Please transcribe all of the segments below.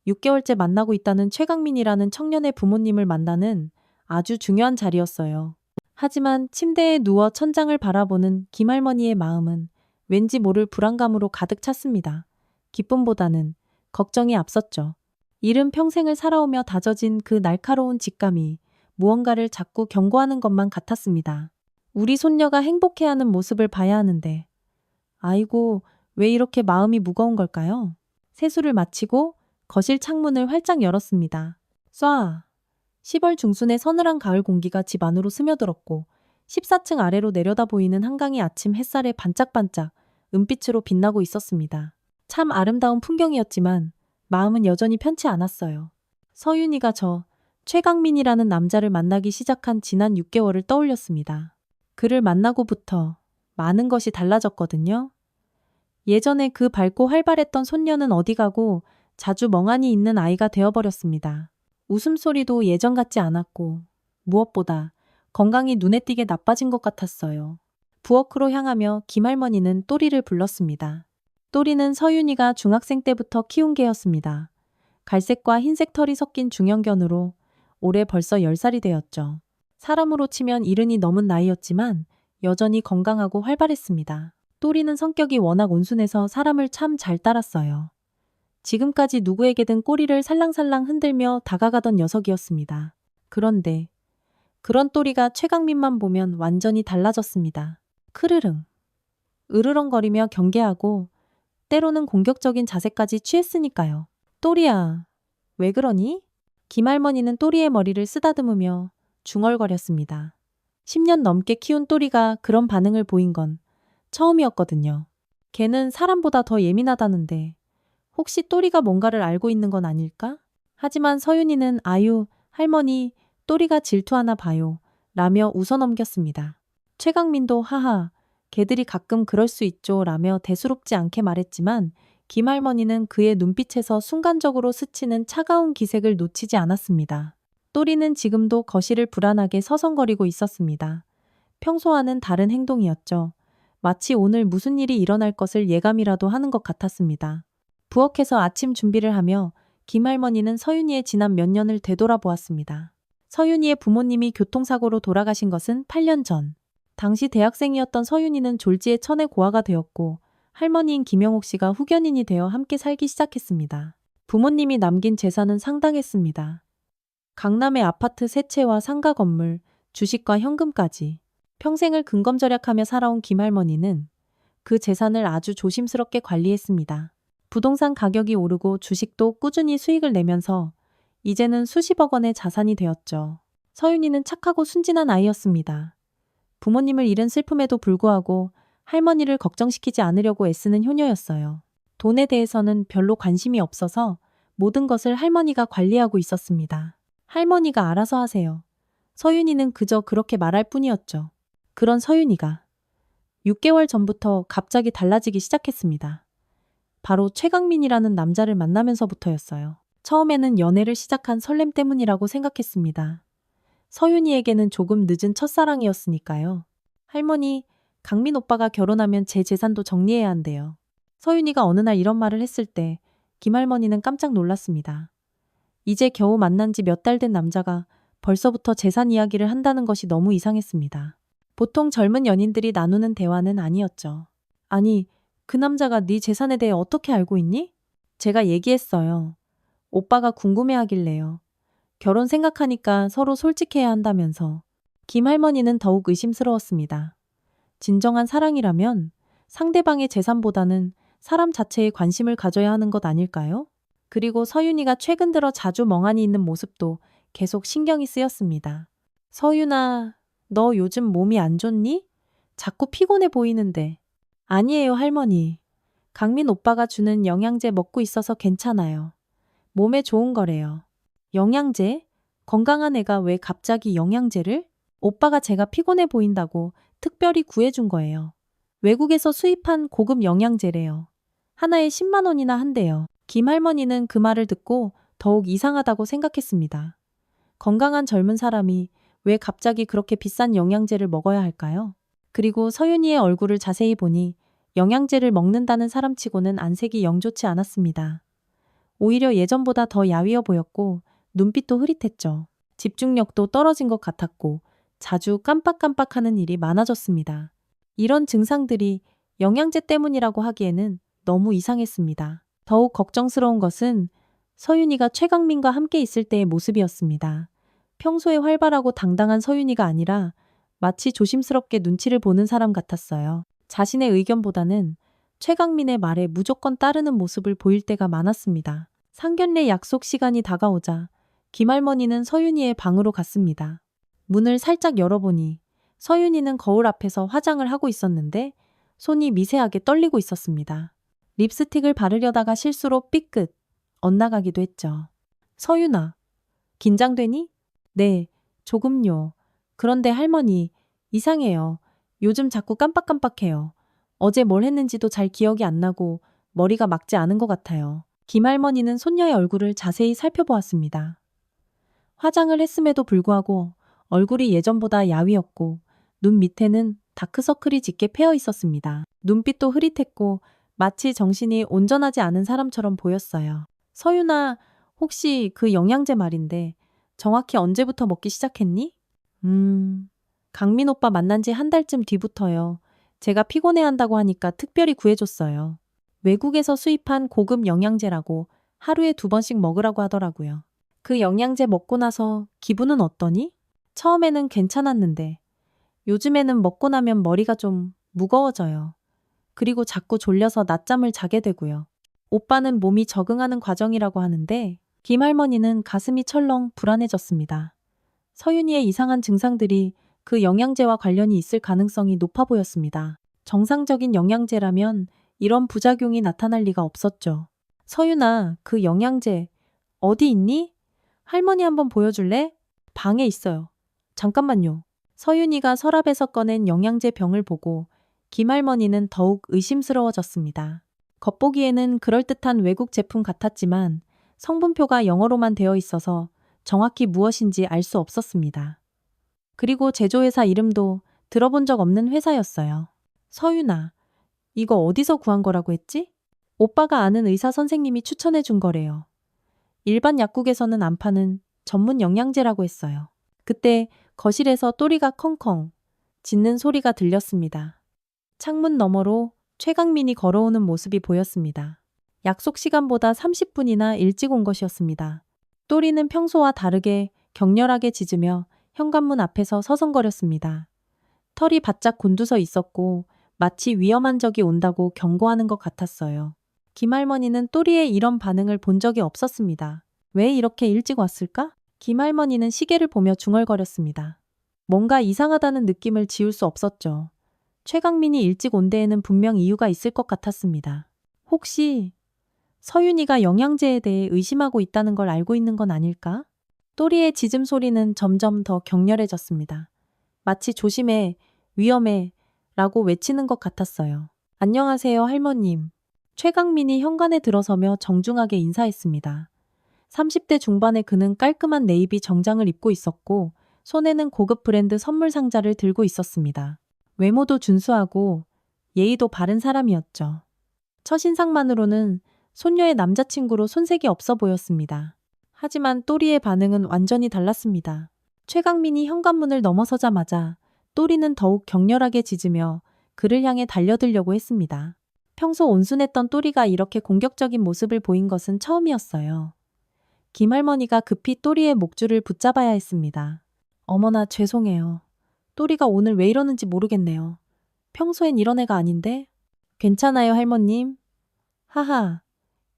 6개월째 만나고 있다는 최강민이라는 청년의 부모님을 만나는 아주 중요한 자리였어요. 하지만 침대에 누워 천장을 바라보는 김할머니의 마음은 왠지 모를 불안감으로 가득 찼습니다. 기쁨보다는 걱정이 앞섰죠. 이른 평생을 살아오며 다져진 그 날카로운 직감이 무언가를 자꾸 경고하는 것만 같았습니다. 우리 손녀가 행복해하는 모습을 봐야 하는데, 아이고, 왜 이렇게 마음이 무거운 걸까요? 세수를 마치고 거실 창문을 활짝 열었습니다. 쏴! 10월 중순의 서늘한 가을 공기가 집 안으로 스며들었고 14층 아래로 내려다 보이는 한강이 아침 햇살에 반짝반짝 은빛으로 빛나고 있었습니다. 참 아름다운 풍경이었지만 마음은 여전히 편치 않았어요. 서윤이가 저 최강민이라는 남자를 만나기 시작한 지난 6개월을 떠올렸습니다. 그를 만나고부터 많은 것이 달라졌거든요. 예전에 그 밝고 활발했던 손녀는 어디 가고 자주 멍하니 있는 아이가 되어버렸습니다. 웃음소리도 예전 같지 않았고 무엇보다 건강이 눈에 띄게 나빠진 것 같았어요. 부엌으로 향하며 김할머니는 또리를 불렀습니다. 또리는 서윤이가 중학생 때부터 키운 개였습니다. 갈색과 흰색 털이 섞인 중형견으로 올해 벌써 10살이 되었죠. 사람으로 치면 이른이 넘은 나이였지만 여전히 건강하고 활발했습니다. 또리는 성격이 워낙 온순해서 사람을 참 잘 따랐어요. 지금까지 누구에게든 꼬리를 살랑살랑 흔들며 다가가던 녀석이었습니다. 그런데 그런 또리가 최강민만 보면 완전히 달라졌습니다. 크르릉, 으르렁거리며 경계하고 때로는 공격적인 자세까지 취했으니까요. 또리야, 왜 그러니? 김할머니는 또리의 머리를 쓰다듬으며 중얼거렸습니다. 10년 넘게 키운 또리가 그런 반응을 보인 건 처음이었거든요. 걔는 사람보다 더 예민하다는데 혹시 또리가 뭔가를 알고 있는 건 아닐까? 하지만 서윤이는 아유, 할머니, 또리가 질투하나 봐요. 라며 웃어넘겼습니다. 최강민도 하하, 걔들이 가끔 그럴 수 있죠. 라며 대수롭지 않게 말했지만 김할머니는 그의 눈빛에서 순간적으로 스치는 차가운 기색을 놓치지 않았습니다. 또리는 지금도 거실을 불안하게 서성거리고 있었습니다. 평소와는 다른 행동이었죠. 마치 오늘 무슨 일이 일어날 것을 예감이라도 하는 것 같았습니다. 부엌에서 아침 준비를 하며 김할머니는 서윤이의 지난 몇 년을 되돌아보았습니다. 서윤이의 부모님이 교통사고로 돌아가신 것은 8년 전. 당시 대학생이었던 서윤이는 졸지에 천에 고아가 되었고 할머니인 김영옥 씨가 후견인이 되어 함께 살기 시작했습니다. 부모님이 남긴 재산은 상당했습니다. 강남의 아파트 3채와 상가 건물, 주식과 현금까지. 평생을 근검절약하며 살아온 김할머니는 그 재산을 아주 조심스럽게 관리했습니다. 부동산 가격이 오르고 주식도 꾸준히 수익을 내면서 이제는 수십억 원의 자산이 되었죠. 서윤이는 착하고 순진한 아이였습니다. 부모님을 잃은 슬픔에도 불구하고 할머니를 걱정시키지 않으려고 애쓰는 효녀였어요. 돈에 대해서는 별로 관심이 없어서 모든 것을 할머니가 관리하고 있었습니다. 할머니가 알아서 하세요. 서윤이는 그저 그렇게 말할 뿐이었죠. 그런 서윤이가 6개월 전부터 갑자기 달라지기 시작했습니다. 바로 최강민이라는 남자를 만나면서부터였어요. 처음에는 연애를 시작한 설렘 때문이라고 생각했습니다. 서윤이에게는 조금 늦은 첫사랑이었으니까요. 할머니, 강민 오빠가 결혼하면 제 재산도 정리해야 한대요. 서윤이가 어느 날 이런 말을 했을 때 김할머니는 깜짝 놀랐습니다. 이제 겨우 만난 지 몇 달 된 남자가 벌써부터 재산 이야기를 한다는 것이 너무 이상했습니다. 보통 젊은 연인들이 나누는 대화는 아니었죠. 아니, 그 남자가 네 재산에 대해 어떻게 알고 있니? 제가 얘기했어요. 오빠가 궁금해하길래요. 결혼 생각하니까 서로 솔직해야 한다면서. 김할머니는 더욱 의심스러웠습니다. 진정한 사랑이라면 상대방의 재산보다는 사람 자체에 관심을 가져야 하는 것 아닐까요? 그리고 서윤이가 최근 들어 자주 멍하니 있는 모습도 계속 신경이 쓰였습니다. 서윤아, 너 요즘 몸이 안 좋니? 자꾸 피곤해 보이는데. 아니에요, 할머니. 강민 오빠가 주는 영양제 먹고 있어서 괜찮아요. 몸에 좋은 거래요. 영양제? 건강한 애가 왜 갑자기 영양제를? 오빠가 제가 피곤해 보인다고 특별히 구해준 거예요. 외국에서 수입한 고급 영양제래요. 하나에 10만 원이나 한대요. 김할머니는 그 말을 듣고 더욱 이상하다고 생각했습니다. 건강한 젊은 사람이 왜 갑자기 그렇게 비싼 영양제를 먹어야 할까요? 그리고 서윤이의 얼굴을 자세히 보니 영양제를 먹는다는 사람치고는 안색이 영 좋지 않았습니다. 오히려 예전보다 더 야위어 보였고 눈빛도 흐릿했죠. 집중력도 떨어진 것 같았고 자주 깜빡깜빡하는 일이 많아졌습니다. 이런 증상들이 영양제 때문이라고 하기에는 너무 이상했습니다. 더욱 걱정스러운 것은 서윤이가 최강민과 함께 있을 때의 모습이었습니다. 평소에 활발하고 당당한 서윤이가 아니라 마치 조심스럽게 눈치를 보는 사람 같았어요. 자신의 의견보다는 최강민의 말에 무조건 따르는 모습을 보일 때가 많았습니다. 상견례 약속 시간이 다가오자 김할머니는 서윤이의 방으로 갔습니다. 문을 살짝 열어보니 서윤이는 거울 앞에서 화장을 하고 있었는데 손이 미세하게 떨리고 있었습니다. 립스틱을 바르려다가 실수로 삐끗 엇나가기도 했죠. 서윤아, 긴장되니? 네, 조금요. 그런데 할머니, 이상해요. 요즘 자꾸 깜빡깜빡해요. 어제 뭘 했는지도 잘 기억이 안 나고 머리가 막지 않은 것 같아요. 김할머니는 손녀의 얼굴을 자세히 살펴보았습니다. 화장을 했음에도 불구하고 얼굴이 예전보다 야위었고 눈 밑에는 다크서클이 짙게 패여 있었습니다. 눈빛도 흐릿했고 마치 정신이 온전하지 않은 사람처럼 보였어요. 서윤아, 혹시 그 영양제 말인데 정확히 언제부터 먹기 시작했니? 강민 오빠 만난 지 한 달쯤 뒤부터요. 제가 피곤해한다고 하니까 특별히 구해줬어요. 외국에서 수입한 고급 영양제라고 하루에 2번씩 먹으라고 하더라고요. 그 영양제 먹고 나서 기분은 어떠니? 처음에는 괜찮았는데 요즘에는 먹고 나면 머리가 좀 무거워져요. 그리고 자꾸 졸려서 낮잠을 자게 되고요. 오빠는 몸이 적응하는 과정이라고 하는데 김할머니는 가슴이 철렁 불안해졌습니다. 서윤이의 이상한 증상들이 그 영양제와 관련이 있을 가능성이 높아 보였습니다. 정상적인 영양제라면 이런 부작용이 나타날 리가 없었죠. 서윤아, 그 영양제 어디 있니? 할머니 한번 보여줄래? 방에 있어요. 잠깐만요. 서윤이가 서랍에서 꺼낸 영양제 병을 보고 김할머니는 더욱 의심스러워졌습니다. 겉보기에는 그럴듯한 외국 제품 같았지만 성분표가 영어로만 되어 있어서 정확히 무엇인지 알 수 없었습니다. 그리고 제조회사 이름도 들어본 적 없는 회사였어요. 서윤아, 이거 어디서 구한 거라고 했지? 오빠가 아는 의사 선생님이 추천해 준 거래요. 일반 약국에서는 안 파는 전문 영양제라고 했어요. 그때 거실에서 또리가 컹컹 짖는 소리가 들렸습니다. 창문 너머로 최강민이 걸어오는 모습이 보였습니다. 약속 시간보다 30분이나 일찍 온 것이었습니다. 또리는 평소와 다르게 격렬하게 짖으며 현관문 앞에서 서성거렸습니다. 털이 바짝 곤두서 있었고 마치 위험한 적이 온다고 경고하는 것 같았어요. 김할머니는 또리의 이런 반응을 본 적이 없었습니다. 왜 이렇게 일찍 왔을까? 김할머니는 시계를 보며 중얼거렸습니다. 뭔가 이상하다는 느낌을 지울 수 없었죠. 최강민이 일찍 온 데에는 분명 이유가 있을 것 같았습니다. 혹시 서윤이가 영양제에 대해 의심하고 있다는 걸 알고 있는 건 아닐까? 또리의 짖음 소리는 점점 더 격렬해졌습니다. 마치 조심해, 위험해 라고 외치는 것 같았어요. 안녕하세요, 할머님. 최강민이 현관에 들어서며 정중하게 인사했습니다. 30대 중반의 그는 깔끔한 네이비 정장을 입고 있었고 손에는 고급 브랜드 선물 상자를 들고 있었습니다. 외모도 준수하고 예의도 바른 사람이었죠. 첫인상만으로는 손녀의 남자친구로 손색이 없어 보였습니다. 하지만 또리의 반응은 완전히 달랐습니다. 최강민이 현관문을 넘어서자마자 또리는 더욱 격렬하게 짖으며 그를 향해 달려들려고 했습니다. 평소 온순했던 또리가 이렇게 공격적인 모습을 보인 것은 처음이었어요. 김할머니가 급히 또리의 목줄을 붙잡아야 했습니다. 어머나 죄송해요. 또리가 오늘 왜 이러는지 모르겠네요. 평소엔 이런 애가 아닌데? 괜찮아요, 할머님. 하하,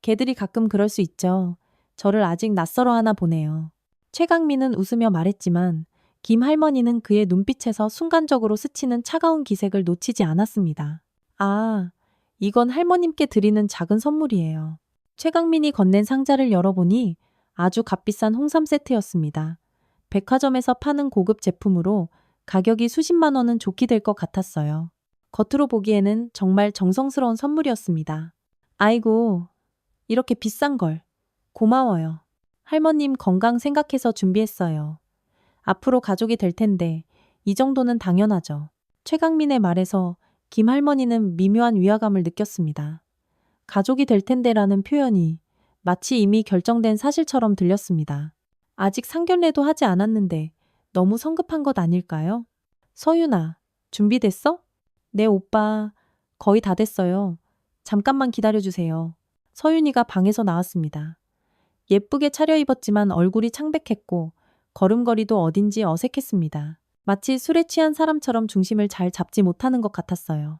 걔들이 가끔 그럴 수 있죠. 저를 아직 낯설어 하나 보네요. 최강민은 웃으며 말했지만 김 할머니는 그의 눈빛에서 순간적으로 스치는 차가운 기색을 놓치지 않았습니다. 아, 이건 할머님께 드리는 작은 선물이에요. 최강민이 건넨 상자를 열어보니 아주 값비싼 홍삼 세트였습니다. 백화점에서 파는 고급 제품으로 가격이 수십만 원은 좋게 될 것 같았어요. 겉으로 보기에는 정말 정성스러운 선물이었습니다. 아이고, 이렇게 비싼 걸. 고마워요. 할머님 건강 생각해서 준비했어요. 앞으로 가족이 될 텐데 이 정도는 당연하죠. 최강민의 말에서 김 할머니는 미묘한 위화감을 느꼈습니다. 가족이 될 텐데라는 표현이 마치 이미 결정된 사실처럼 들렸습니다. 아직 상견례도 하지 않았는데 너무 성급한 것 아닐까요? 서윤아, 준비됐어? 네, 오빠. 거의 다 됐어요. 잠깐만 기다려주세요. 서윤이가 방에서 나왔습니다. 예쁘게 차려입었지만 얼굴이 창백했고 걸음걸이도 어딘지 어색했습니다. 마치 술에 취한 사람처럼 중심을 잘 잡지 못하는 것 같았어요.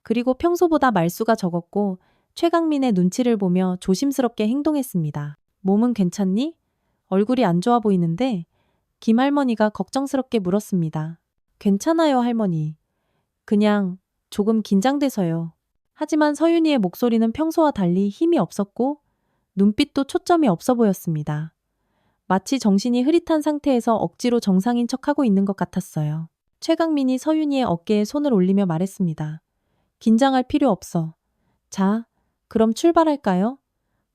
그리고 평소보다 말수가 적었고 최강민의 눈치를 보며 조심스럽게 행동했습니다. 몸은 괜찮니? 얼굴이 안 좋아 보이는데 김할머니가 걱정스럽게 물었습니다. 괜찮아요, 할머니. 그냥 조금 긴장돼서요. 하지만 서윤이의 목소리는 평소와 달리 힘이 없었고 눈빛도 초점이 없어 보였습니다. 마치 정신이 흐릿한 상태에서 억지로 정상인 척하고 있는 것 같았어요. 최강민이 서윤이의 어깨에 손을 올리며 말했습니다. 긴장할 필요 없어. 자, 그럼 출발할까요?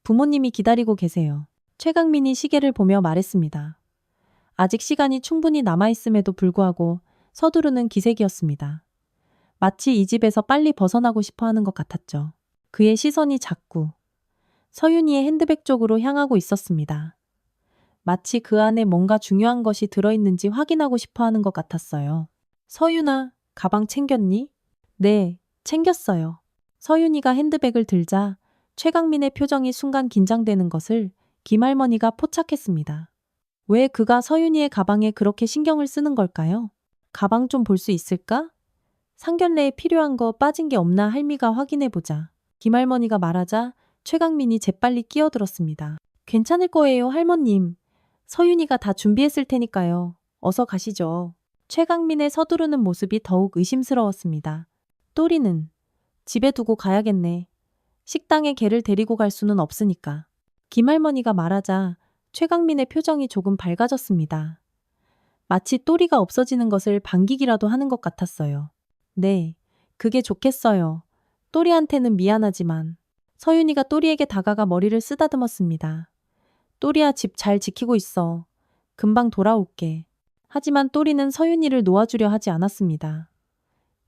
부모님이 기다리고 계세요. 최강민이 시계를 보며 말했습니다. 아직 시간이 충분히 남아있음에도 불구하고 서두르는 기색이었습니다. 마치 이 집에서 빨리 벗어나고 싶어 하는 것 같았죠. 그의 시선이 자꾸 서윤이의 핸드백 쪽으로 향하고 있었습니다. 마치 그 안에 뭔가 중요한 것이 들어있는지 확인하고 싶어 하는 것 같았어요. 서윤아, 가방 챙겼니? 네, 챙겼어요. 서윤이가 핸드백을 들자 최강민의 표정이 순간 긴장되는 것을 김할머니가 포착했습니다. 왜 그가 서윤이의 가방에 그렇게 신경을 쓰는 걸까요? 가방 좀 볼 수 있을까? 상견례에 필요한 거 빠진 게 없나 할미가 확인해보자. 김할머니가 말하자 최강민이 재빨리 끼어들었습니다. 괜찮을 거예요, 할머님. 서윤이가 다 준비했을 테니까요. 어서 가시죠. 최강민의 서두르는 모습이 더욱 의심스러웠습니다. 또리는 집에 두고 가야겠네. 식당에 걔를 데리고 갈 수는 없으니까. 김할머니가 말하자 최강민의 표정이 조금 밝아졌습니다. 마치 또리가 없어지는 것을 반기기라도 하는 것 같았어요. 네, 그게 좋겠어요. 또리한테는 미안하지만. 서윤이가 또리에게 다가가 머리를 쓰다듬었습니다. 또리야, 집 잘 지키고 있어. 금방 돌아올게. 하지만 또리는 서윤이를 놓아주려 하지 않았습니다.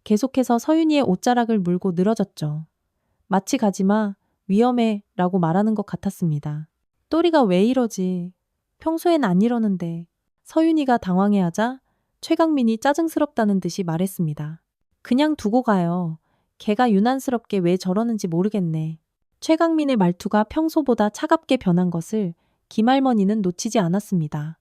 계속해서 서윤이의 옷자락을 물고 늘어졌죠. 마치 가지마, 위험해 라고 말하는 것 같았습니다. 또리가 왜 이러지? 평소엔 안 이러는데. 서윤이가 당황해하자 최강민이 짜증스럽다는 듯이 말했습니다. 그냥 두고 가요. 걔가 유난스럽게 왜 저러는지 모르겠네. 최강민의 말투가 평소보다 차갑게 변한 것을 김할머니는 놓치지 않았습니다.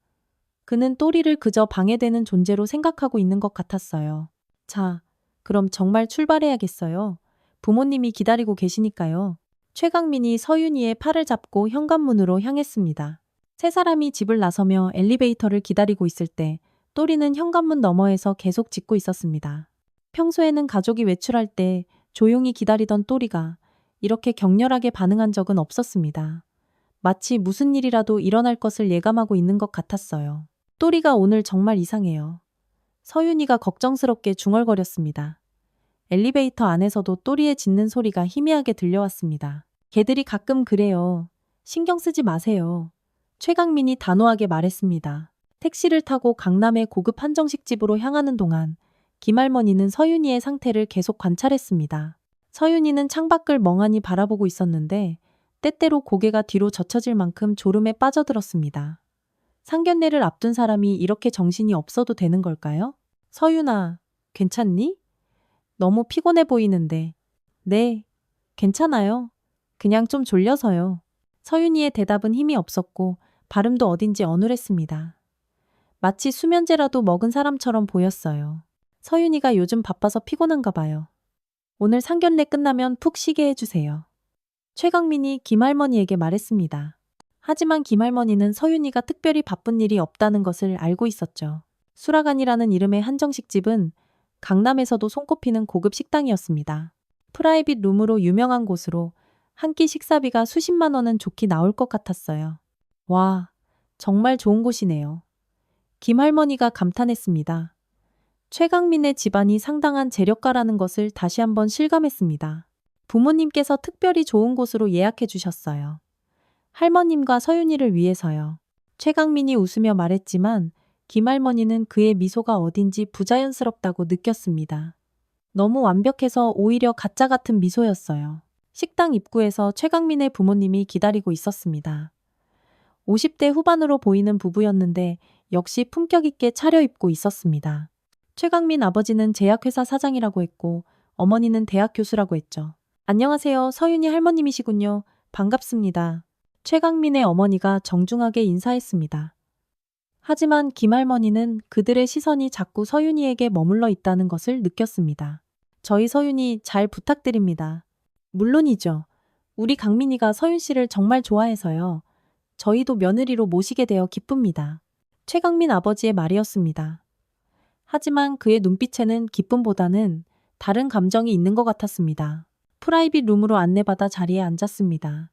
그는 또리를 그저 방해되는 존재로 생각하고 있는 것 같았어요. 자, 그럼 정말 출발해야겠어요. 부모님이 기다리고 계시니까요. 최강민이 서윤이의 팔을 잡고 현관문으로 향했습니다. 세 사람이 집을 나서며 엘리베이터를 기다리고 있을 때 또리는 현관문 너머에서 계속 짖고 있었습니다. 평소에는 가족이 외출할 때 조용히 기다리던 또리가 이렇게 격렬하게 반응한 적은 없었습니다. 마치 무슨 일이라도 일어날 것을 예감하고 있는 것 같았어요. 또리가 오늘 정말 이상해요. 서윤이가 걱정스럽게 중얼거렸습니다. 엘리베이터 안에서도 또리의 짖는 소리가 희미하게 들려왔습니다. 걔들이 가끔 그래요. 신경 쓰지 마세요. 최강민이 단호하게 말했습니다. 택시를 타고 강남의 고급 한정식집으로 향하는 동안 김할머니는 서윤이의 상태를 계속 관찰했습니다. 서윤이는 창밖을 멍하니 바라보고 있었는데 때때로 고개가 뒤로 젖혀질 만큼 졸음에 빠져들었습니다. 상견례를 앞둔 사람이 이렇게 정신이 없어도 되는 걸까요? 서윤아, 괜찮니? 너무 피곤해 보이는데. 네, 괜찮아요. 그냥 좀 졸려서요. 서윤이의 대답은 힘이 없었고 발음도 어딘지 어눌했습니다. 마치 수면제라도 먹은 사람처럼 보였어요. 서윤이가 요즘 바빠서 피곤한가 봐요. 오늘 상견례 끝나면 푹 쉬게 해주세요. 최강민이 김할머니에게 말했습니다. 하지만 김할머니는 서윤이가 특별히 바쁜 일이 없다는 것을 알고 있었죠. 수라간이라는 이름의 한정식집은 강남에서도 손꼽히는 고급 식당이었습니다. 프라이빗 룸으로 유명한 곳으로 한 끼 식사비가 수십만 원은 좋게 나올 것 같았어요. 와, 정말 좋은 곳이네요. 김할머니가 감탄했습니다. 최강민의 집안이 상당한 재력가라는 것을 다시 한번 실감했습니다. 부모님께서 특별히 좋은 곳으로 예약해 주셨어요. 할머님과 서윤이를 위해서요. 최강민이 웃으며 말했지만 김할머니는 그의 미소가 어딘지 부자연스럽다고 느꼈습니다. 너무 완벽해서 오히려 가짜 같은 미소였어요. 식당 입구에서 최강민의 부모님이 기다리고 있었습니다. 50대 후반으로 보이는 부부였는데 역시 품격 있게 차려입고 있었습니다. 최강민 아버지는 제약회사 사장이라고 했고 어머니는 대학 교수라고 했죠. 안녕하세요. 서윤이 할머님이시군요. 반갑습니다. 최강민의 어머니가 정중하게 인사했습니다. 하지만 김할머니는 그들의 시선이 자꾸 서윤이에게 머물러 있다는 것을 느꼈습니다. 저희 서윤이 잘 부탁드립니다. 물론이죠. 우리 강민이가 서윤 씨를 정말 좋아해서요. 저희도 며느리로 모시게 되어 기쁩니다. 최강민 아버지의 말이었습니다. 하지만 그의 눈빛에는 기쁨보다는 다른 감정이 있는 것 같았습니다. 프라이빗 룸으로 안내받아 자리에 앉았습니다.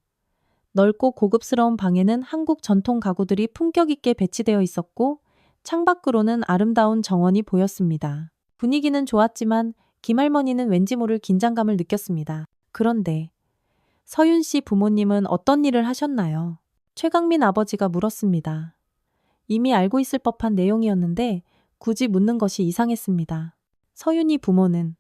넓고 고급스러운 방에는 한국 전통 가구들이 품격 있게 배치되어 있었고 창밖으로는 아름다운 정원이 보였습니다. 분위기는 좋았지만 김할머니는 왠지 모를 긴장감을 느꼈습니다. 그런데 서윤 씨 부모님은 어떤 일을 하셨나요? 최강민 아버지가 물었습니다. 이미 알고 있을 법한 내용이었는데 굳이 묻는 것이 이상했습니다. 서윤이 부모는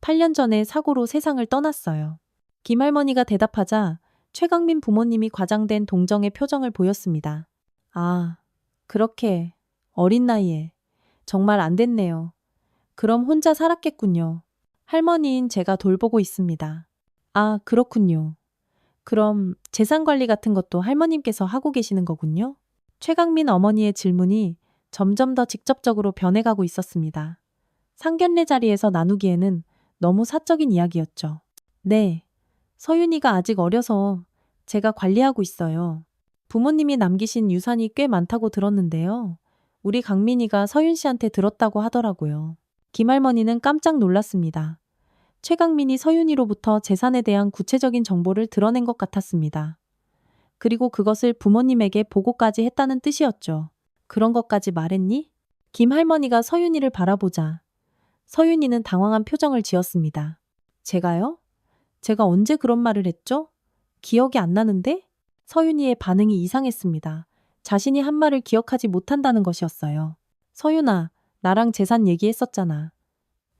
8년 전에 사고로 세상을 떠났어요. 김할머니가 대답하자 최강민 부모님이 과장된 동정의 표정을 보였습니다. 아, 그렇게 어린 나이에 정말 안 됐네요. 그럼 혼자 살았겠군요. 할머니인 제가 돌보고 있습니다. 아, 그렇군요. 그럼 재산 관리 같은 것도 할머님께서 하고 계시는 거군요? 최강민 어머니의 질문이 점점 더 직접적으로 변해가고 있었습니다. 상견례 자리에서 나누기에는 너무 사적인 이야기였죠. 네, 서윤이가 아직 어려서 제가 관리하고 있어요. 부모님이 남기신 유산이 꽤 많다고 들었는데요. 우리 강민이가 서윤 씨한테 들었다고 하더라고요. 김할머니는 깜짝 놀랐습니다. 최강민이 서윤이로부터 재산에 대한 구체적인 정보를 드러낸 것 같았습니다. 그리고 그것을 부모님에게 보고까지 했다는 뜻이었죠. 그런 것까지 말했니? 김할머니가 서윤이를 바라보자 서윤이는 당황한 표정을 지었습니다. 제가요? 제가 언제 그런 말을 했죠? 기억이 안 나는데? 서윤이의 반응이 이상했습니다. 자신이 한 말을 기억하지 못한다는 것이었어요. 서윤아, 나랑 재산 얘기했었잖아.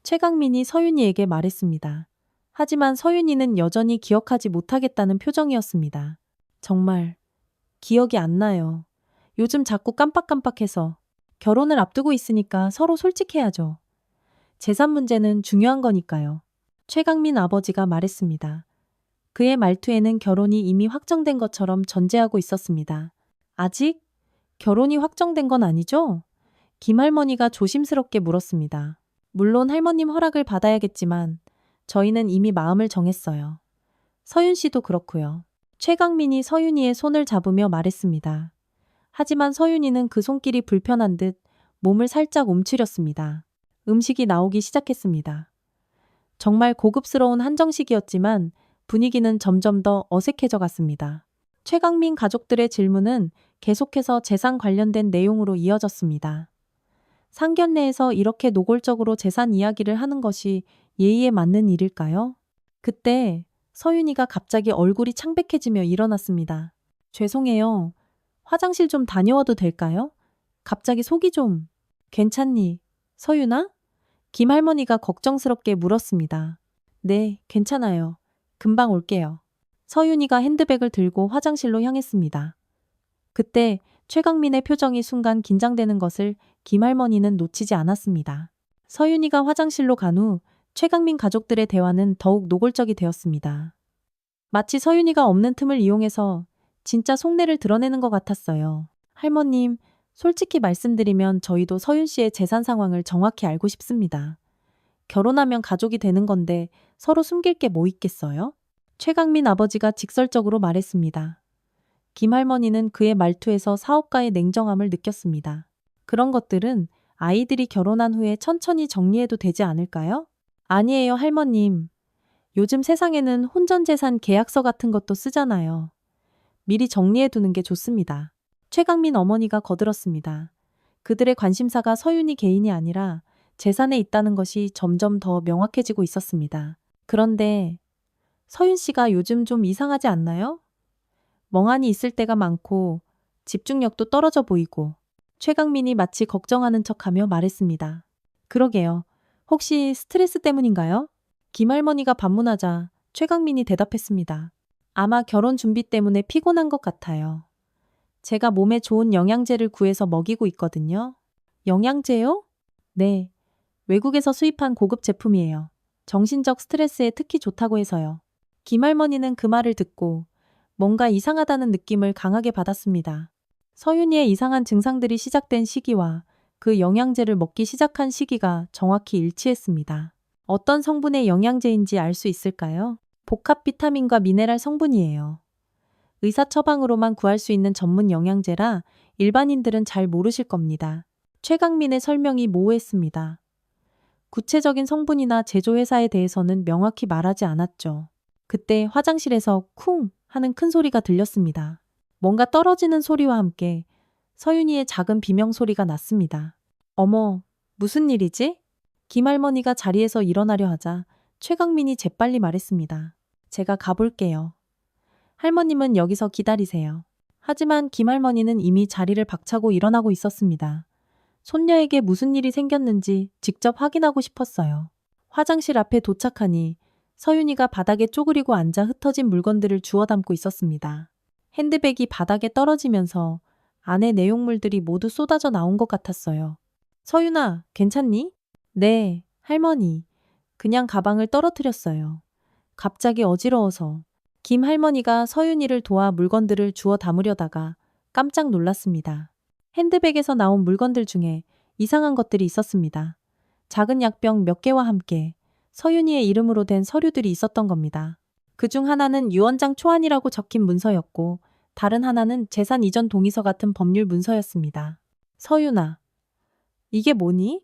최강민이 서윤이에게 말했습니다. 하지만 서윤이는 여전히 기억하지 못하겠다는 표정이었습니다. 정말 기억이 안 나요. 요즘 자꾸 깜빡깜빡해서 결혼을 앞두고 있으니까 서로 솔직해야죠. 재산 문제는 중요한 거니까요. 최강민 아버지가 말했습니다. 그의 말투에는 결혼이 이미 확정된 것처럼 전제하고 있었습니다. 아직 결혼이 확정된 건 아니죠? 김할머니가 조심스럽게 물었습니다. 물론 할머님 허락을 받아야겠지만 저희는 이미 마음을 정했어요. 서윤 씨도 그렇고요. 최강민이 서윤이의 손을 잡으며 말했습니다. 하지만 서윤이는 그 손길이 불편한 듯 몸을 살짝 움츠렸습니다. 음식이 나오기 시작했습니다. 정말 고급스러운 한정식이었지만 분위기는 점점 더 어색해져 갔습니다. 최강민 가족들의 질문은 계속해서 재산 관련된 내용으로 이어졌습니다. 상견례에서 이렇게 노골적으로 재산 이야기를 하는 것이 예의에 맞는 일일까요? 그때 서윤이가 갑자기 얼굴이 창백해지며 일어났습니다. 죄송해요. 화장실 좀 다녀와도 될까요? 갑자기 속이 좀. 괜찮니? 서윤아? 김할머니가 걱정스럽게 물었습니다. 네, 괜찮아요. 금방 올게요. 서윤이가 핸드백을 들고 화장실로 향했습니다. 그때 최강민의 표정이 순간 긴장되는 것을 김할머니는 놓치지 않았습니다. 서윤이가 화장실로 간 후 최강민 가족들의 대화는 더욱 노골적이 되었습니다. 마치 서윤이가 없는 틈을 이용해서 진짜 속내를 드러내는 것 같았어요. 할머님, 솔직히 말씀드리면 저희도 서윤 씨의 재산 상황을 정확히 알고 싶습니다. 결혼하면 가족이 되는 건데 서로 숨길 게 뭐 있겠어요? 최강민 아버지가 직설적으로 말했습니다. 김할머니는 그의 말투에서 사업가의 냉정함을 느꼈습니다. 그런 것들은 아이들이 결혼한 후에 천천히 정리해도 되지 않을까요? 아니에요, 할머님. 요즘 세상에는 혼전재산 계약서 같은 것도 쓰잖아요. 미리 정리해두는 게 좋습니다. 최강민 어머니가 거들었습니다. 그들의 관심사가 서윤이 개인이 아니라 재산에 있다는 것이 점점 더 명확해지고 있었습니다. 그런데 서윤 씨가 요즘 좀 이상하지 않나요? 멍하니 있을 때가 많고 집중력도 떨어져 보이고 최강민이 마치 걱정하는 척하며 말했습니다. 그러게요. 혹시 스트레스 때문인가요? 김할머니가 반문하자 최강민이 대답했습니다. 아마 결혼 준비 때문에 피곤한 것 같아요. 제가 몸에 좋은 영양제를 구해서 먹이고 있거든요. 영양제요? 네. 외국에서 수입한 고급 제품이에요. 정신적 스트레스에 특히 좋다고 해서요. 김할머니는 그 말을 듣고 뭔가 이상하다는 느낌을 강하게 받았습니다. 서윤이의 이상한 증상들이 시작된 시기와 그 영양제를 먹기 시작한 시기가 정확히 일치했습니다. 어떤 성분의 영양제인지 알 수 있을까요? 복합 비타민과 미네랄 성분이에요. 의사 처방으로만 구할 수 있는 전문 영양제라 일반인들은 잘 모르실 겁니다. 최강민의 설명이 모호했습니다. 구체적인 성분이나 제조회사에 대해서는 명확히 말하지 않았죠. 그때 화장실에서 쿵 하는 큰 소리가 들렸습니다. 뭔가 떨어지는 소리와 함께 서윤이의 작은 비명 소리가 났습니다. 어머, 무슨 일이지? 김할머니가 자리에서 일어나려 하자 최강민이 재빨리 말했습니다. 제가 가볼게요. 할머님은 여기서 기다리세요. 하지만 김할머니는 이미 자리를 박차고 일어나고 있었습니다. 손녀에게 무슨 일이 생겼는지 직접 확인하고 싶었어요. 화장실 앞에 도착하니 서윤이가 바닥에 쪼그리고 앉아 흩어진 물건들을 주워 담고 있었습니다. 핸드백이 바닥에 떨어지면서 안에 내용물들이 모두 쏟아져 나온 것 같았어요. 서윤아, 괜찮니? 네, 할머니. 그냥 가방을 떨어뜨렸어요. 갑자기 어지러워서. 김 할머니가 서윤이를 도와 물건들을 주워 담으려다가 깜짝 놀랐습니다. 핸드백에서 나온 물건들 중에 이상한 것들이 있었습니다. 작은 약병 몇 개와 함께 서윤이의 이름으로 된 서류들이 있었던 겁니다. 그중 하나는 유언장 초안이라고 적힌 문서였고 다른 하나는 재산 이전 동의서 같은 법률 문서였습니다. 서윤아, 이게 뭐니?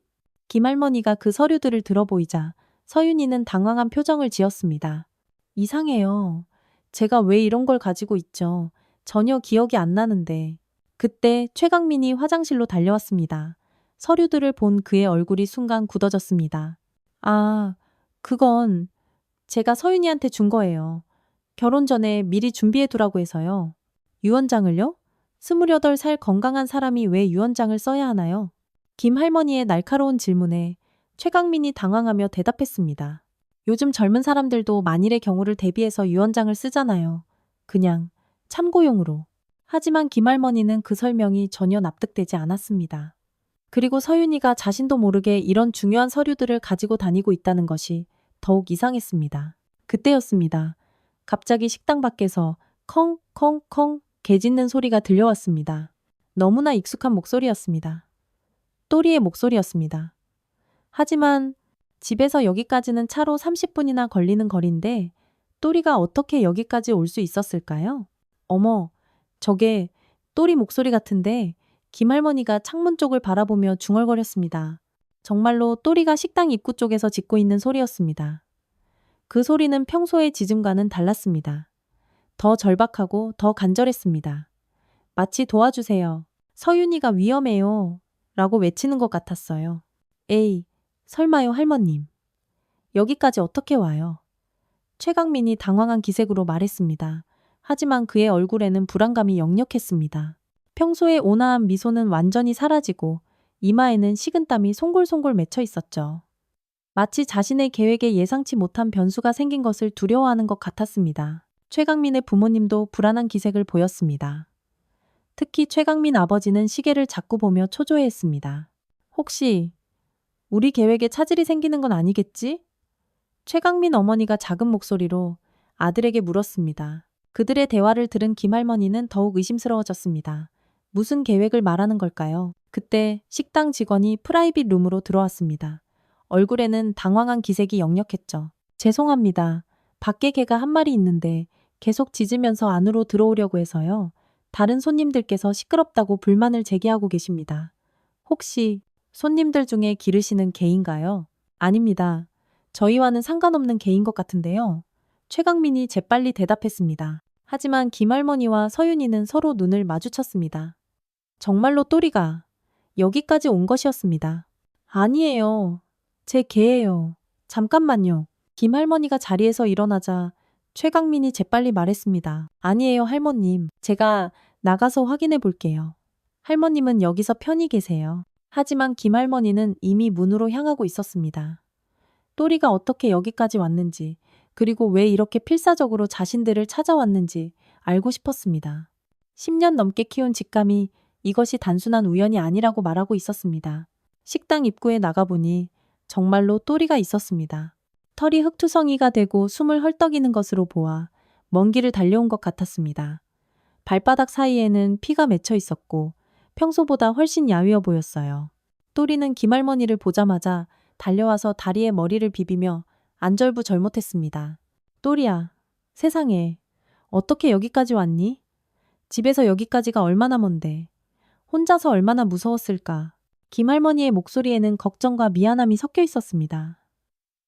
김할머니가 그 서류들을 들어보이자 서윤이는 당황한 표정을 지었습니다. 이상해요. 제가 왜 이런 걸 가지고 있죠? 전혀 기억이 안 나는데. 그때 최강민이 화장실로 달려왔습니다. 서류들을 본 그의 얼굴이 순간 굳어졌습니다. 아, 그건 제가 서윤이한테 준 거예요. 결혼 전에 미리 준비해 두라고 해서요. 유언장을요? 28살 건강한 사람이 왜 유언장을 써야 하나요? 김 할머니의 날카로운 질문에 최강민이 당황하며 대답했습니다. 요즘 젊은 사람들도 만일의 경우를 대비해서 유언장을 쓰잖아요. 그냥 참고용으로. 하지만 김할머니는 그 설명이 전혀 납득되지 않았습니다. 그리고 서윤이가 자신도 모르게 이런 중요한 서류들을 가지고 다니고 있다는 것이 더욱 이상했습니다. 그때였습니다. 갑자기 식당 밖에서 컹컹컹 개 짖는 소리가 들려왔습니다. 너무나 익숙한 목소리였습니다. 또리의 목소리였습니다. 하지만 집에서 여기까지는 차로 30분이나 걸리는 거리인데 또리가 어떻게 여기까지 올 수 있었을까요? 어머, 저게 또리 목소리 같은데 김할머니가 창문 쪽을 바라보며 중얼거렸습니다. 정말로 또리가 식당 입구 쪽에서 짖고 있는 소리였습니다. 그 소리는 평소의 짖음과는 달랐습니다. 더 절박하고 더 간절했습니다. 마치 도와주세요. 서윤이가 위험해요. 라고 외치는 것 같았어요. 에이, 설마요 할머님. 여기까지 어떻게 와요? 최강민이 당황한 기색으로 말했습니다. 하지만 그의 얼굴에는 불안감이 역력했습니다. 평소의 온화한 미소는 완전히 사라지고 이마에는 식은땀이 송골송골 맺혀 있었죠. 마치 자신의 계획에 예상치 못한 변수가 생긴 것을 두려워하는 것 같았습니다. 최강민의 부모님도 불안한 기색을 보였습니다. 특히 최강민 아버지는 시계를 자꾸 보며 초조해했습니다. 혹시 우리 계획에 차질이 생기는 건 아니겠지? 최강민 어머니가 작은 목소리로 아들에게 물었습니다. 그들의 대화를 들은 김할머니는 더욱 의심스러워졌습니다. 무슨 계획을 말하는 걸까요? 그때 식당 직원이 프라이빗 룸으로 들어왔습니다. 얼굴에는 당황한 기색이 역력했죠. 죄송합니다. 밖에 개가 한 마리 있는데 계속 짖으면서 안으로 들어오려고 해서요. 다른 손님들께서 시끄럽다고 불만을 제기하고 계십니다. 혹시 손님들 중에 기르시는 개인가요? 아닙니다. 저희와는 상관없는 개인 것 같은데요. 최강민이 재빨리 대답했습니다. 하지만 김할머니와 서윤이는 서로 눈을 마주쳤습니다. 정말로 또리가 여기까지 온 것이었습니다. 아니에요. 제 개예요. 잠깐만요. 김할머니가 자리에서 일어나자 최강민이 재빨리 말했습니다. 아니에요, 할머님. 제가 나가서 확인해 볼게요. 할머님은 여기서 편히 계세요. 하지만 김할머니는 이미 문으로 향하고 있었습니다. 또리가 어떻게 여기까지 왔는지, 그리고 왜 이렇게 필사적으로 자신들을 찾아왔는지 알고 싶었습니다. 10년 넘게 키운 직감이 이것이 단순한 우연이 아니라고 말하고 있었습니다. 식당 입구에 나가보니 정말로 또리가 있었습니다. 털이 흙투성이가 되고 숨을 헐떡이는 것으로 보아 먼 길을 달려온 것 같았습니다. 발바닥 사이에는 피가 맺혀 있었고 평소보다 훨씬 야위어 보였어요. 또리는 김할머니를 보자마자 달려와서 다리에 머리를 비비며 안절부절못했습니다. 또리야, 세상에, 어떻게 여기까지 왔니? 집에서 여기까지가 얼마나 먼데. 혼자서 얼마나 무서웠을까. 김할머니의 목소리에는 걱정과 미안함이 섞여 있었습니다.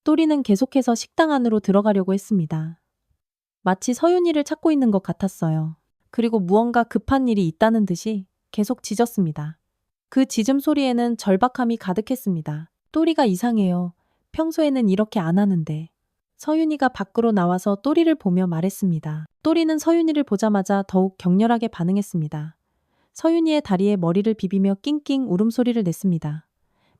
또리는 계속해서 식당 안으로 들어가려고 했습니다. 마치 서윤이를 찾고 있는 것 같았어요. 그리고 무언가 급한 일이 있다는 듯이 계속 짖었습니다. 그 짖음 소리에는 절박함이 가득했습니다. 또리가 이상해요. 평소에는 이렇게 안 하는데. 서윤이가 밖으로 나와서 또리를 보며 말했습니다. 또리는 서윤이를 보자마자 더욱 격렬하게 반응했습니다. 서윤이의 다리에 머리를 비비며 낑낑 울음소리를 냈습니다.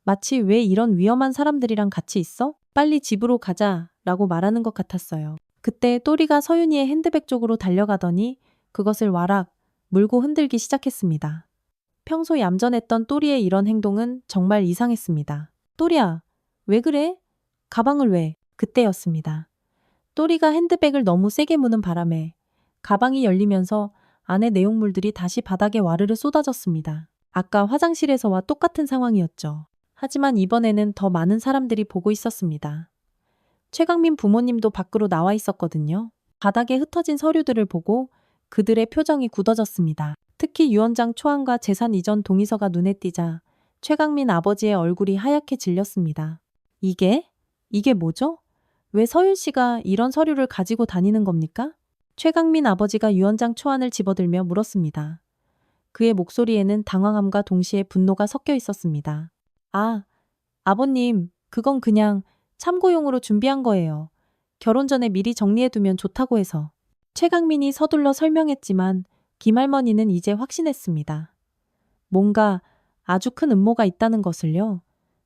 마치 왜 이런 위험한 사람들이랑 같이 있어? 빨리 집으로 가자 라고 말하는 것 같았어요. 그때 또리가 서윤이의 핸드백 쪽으로 달려가더니 그것을 와락 물고 흔들기 시작했습니다. 평소 얌전했던 또리의 이런 행동은 정말 이상했습니다. 또리야, 왜 그래? 가방을 왜? 그때였습니다. 또리가 핸드백을 너무 세게 무는 바람에 가방이 열리면서 안에 내용물들이 다시 바닥에 와르르 쏟아졌습니다. 아까 화장실에서와 똑같은 상황이었죠. 하지만 이번에는 더 많은 사람들이 보고 있었습니다. 최강민 부모님도 밖으로 나와 있었거든요. 바닥에 흩어진 서류들을 보고 그들의 표정이 굳어졌습니다. 특히 유언장 초안과 재산 이전 동의서가 눈에 띄자 최강민 아버지의 얼굴이 하얗게 질렸습니다. 이게 뭐죠? 왜 서윤 씨가 이런 서류를 가지고 다니는 겁니까? 최강민 아버지가 유언장 초안을 집어들며 물었습니다. 그의 목소리에는 당황함과 동시에 분노가 섞여 있었습니다. 아, 아버님, 그건 그냥 참고용으로 준비한 거예요. 결혼 전에 미리 정리해두면 좋다고 해서. 최강민이 서둘러 설명했지만 김할머니는 이제 확신했습니다. 뭔가 아주 큰 음모가 있다는 것을요.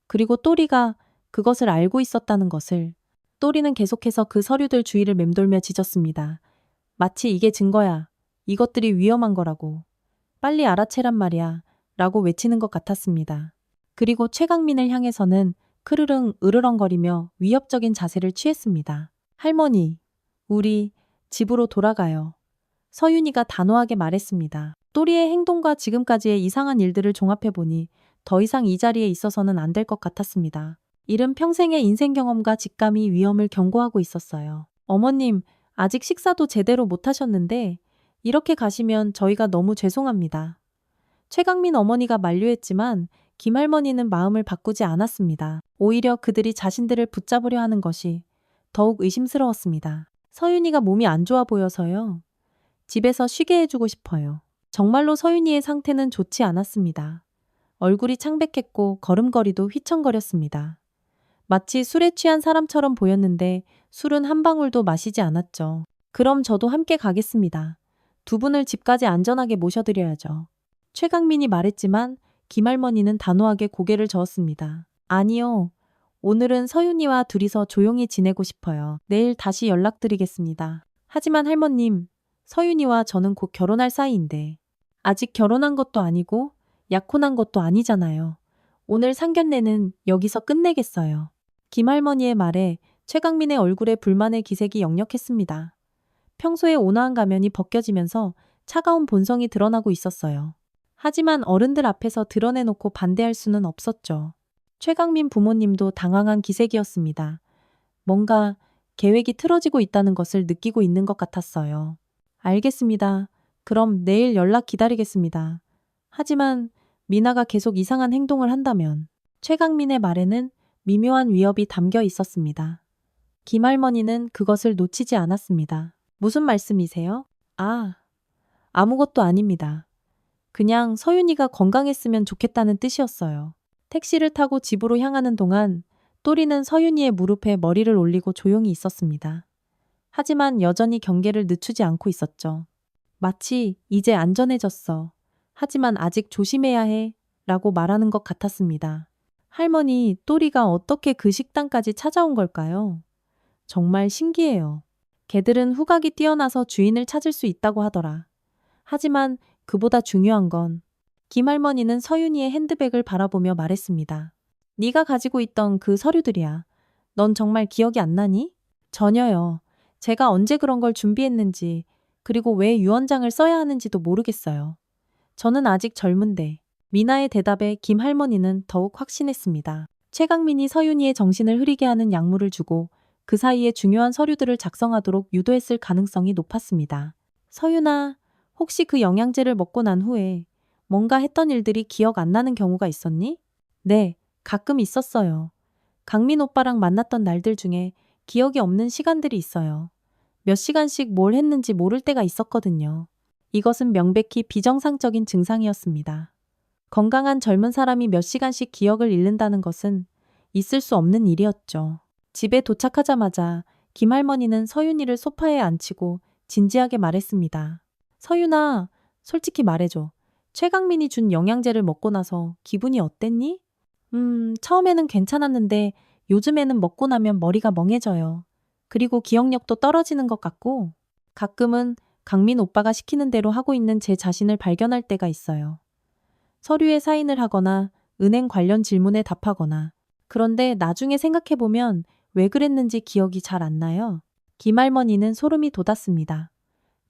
그리고 또리가 그것을 알고 있었다는 것을. 또리는 계속해서 그 서류들 주위를 맴돌며 짖었습니다. 마치 이게 증거야. 이것들이 위험한 거라고. 빨리 알아채란 말이야. 라고 외치는 것 같았습니다. 그리고 최강민을 향해서는 크르릉 으르렁거리며 위협적인 자세를 취했습니다. 할머니, 우리 집으로 돌아가요. 서윤이가 단호하게 말했습니다. 또리의 행동과 지금까지의 이상한 일들을 종합해보니 더 이상 이 자리에 있어서는 안 될 것 같았습니다. 이른 평생의 인생 경험과 직감이 위험을 경고하고 있었어요. 어머님, 아직 식사도 제대로 못 하셨는데 이렇게 가시면 저희가 너무 죄송합니다. 최강민 어머니가 만류했지만 김할머니는 마음을 바꾸지 않았습니다. 오히려 그들이 자신들을 붙잡으려 하는 것이 더욱 의심스러웠습니다. 서윤이가 몸이 안 좋아 보여서요. 집에서 쉬게 해주고 싶어요. 정말로 서윤이의 상태는 좋지 않았습니다. 얼굴이 창백했고 걸음걸이도 휘청거렸습니다. 마치 술에 취한 사람처럼 보였는데 술은 한 방울도 마시지 않았죠. 그럼 저도 함께 가겠습니다. 두 분을 집까지 안전하게 모셔드려야죠. 최강민이 말했지만 김할머니는 단호하게 고개를 저었습니다. 아니요. 오늘은 서윤이와 둘이서 조용히 지내고 싶어요. 내일 다시 연락드리겠습니다. 하지만 할머님, 서윤이와 저는 곧 결혼할 사이인데 아직 결혼한 것도 아니고 약혼한 것도 아니잖아요. 오늘 상견례는 여기서 끝내겠어요. 김할머니의 말에 최강민의 얼굴에 불만의 기색이 역력했습니다. 평소에 온화한 가면이 벗겨지면서 차가운 본성이 드러나고 있었어요. 하지만 어른들 앞에서 드러내놓고 반대할 수는 없었죠. 최강민 부모님도 당황한 기색이었습니다. 뭔가 계획이 틀어지고 있다는 것을 느끼고 있는 것 같았어요. 알겠습니다. 그럼 내일 연락 기다리겠습니다. 하지만 미나가 계속 이상한 행동을 한다면 최강민의 말에는 미묘한 위협이 담겨 있었습니다. 김할머니는 그것을 놓치지 않았습니다. 무슨 말씀이세요? 아무것도 아닙니다. 그냥 서윤이가 건강했으면 좋겠다는 뜻이었어요. 택시를 타고 집으로 향하는 동안 또리는 서윤이의 무릎에 머리를 올리고 조용히 있었습니다. 하지만 여전히 경계를 늦추지 않고 있었죠. 마치 이제 안전해졌어. 하지만 아직 조심해야 해. 라고 말하는 것 같았습니다. 할머니, 또리가 어떻게 그 식당까지 찾아온 걸까요? 정말 신기해요. 개들은 후각이 뛰어나서 주인을 찾을 수 있다고 하더라. 하지만 그보다 중요한 건 김할머니는 서윤이의 핸드백을 바라보며 말했습니다. 네가 가지고 있던 그 서류들이야. 넌 정말 기억이 안 나니? 전혀요. 제가 언제 그런 걸 준비했는지, 그리고 왜 유언장을 써야 하는지도 모르겠어요. 저는 아직 젊은데. 미나의 대답에 김할머니는 더욱 확신했습니다. 최강민이 서윤이의 정신을 흐리게 하는 약물을 주고 그 사이에 중요한 서류들을 작성하도록 유도했을 가능성이 높았습니다. 서윤아, 혹시 그 영양제를 먹고 난 후에 뭔가 했던 일들이 기억 안 나는 경우가 있었니? 네, 가끔 있었어요. 강민 오빠랑 만났던 날들 중에 기억이 없는 시간들이 있어요. 몇 시간씩 뭘 했는지 모를 때가 있었거든요. 이것은 명백히 비정상적인 증상이었습니다. 건강한 젊은 사람이 몇 시간씩 기억을 잃는다는 것은 있을 수 없는 일이었죠. 집에 도착하자마자 김할머니는 서윤이를 소파에 앉히고 진지하게 말했습니다. 서윤아, 솔직히 말해줘. 최강민이 준 영양제를 먹고 나서 기분이 어땠니? 처음에는 괜찮았는데 요즘에는 먹고 나면 머리가 멍해져요. 그리고 기억력도 떨어지는 것 같고 가끔은 강민 오빠가 시키는 대로 하고 있는 제 자신을 발견할 때가 있어요. 서류에 사인을 하거나 은행 관련 질문에 답하거나 그런데 나중에 생각해보면 왜 그랬는지 기억이 잘 안 나요. 김할머니는 소름이 돋았습니다.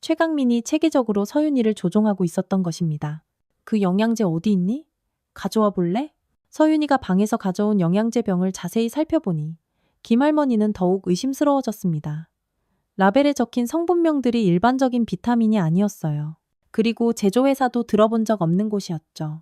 최강민이 체계적으로 서윤이를 조종하고 있었던 것입니다. 그 영양제 어디 있니? 가져와 볼래? 서윤이가 방에서 가져온 영양제 병을 자세히 살펴보니 김할머니는 더욱 의심스러워졌습니다. 라벨에 적힌 성분명들이 일반적인 비타민이 아니었어요. 그리고 제조회사도 들어본 적 없는 곳이었죠.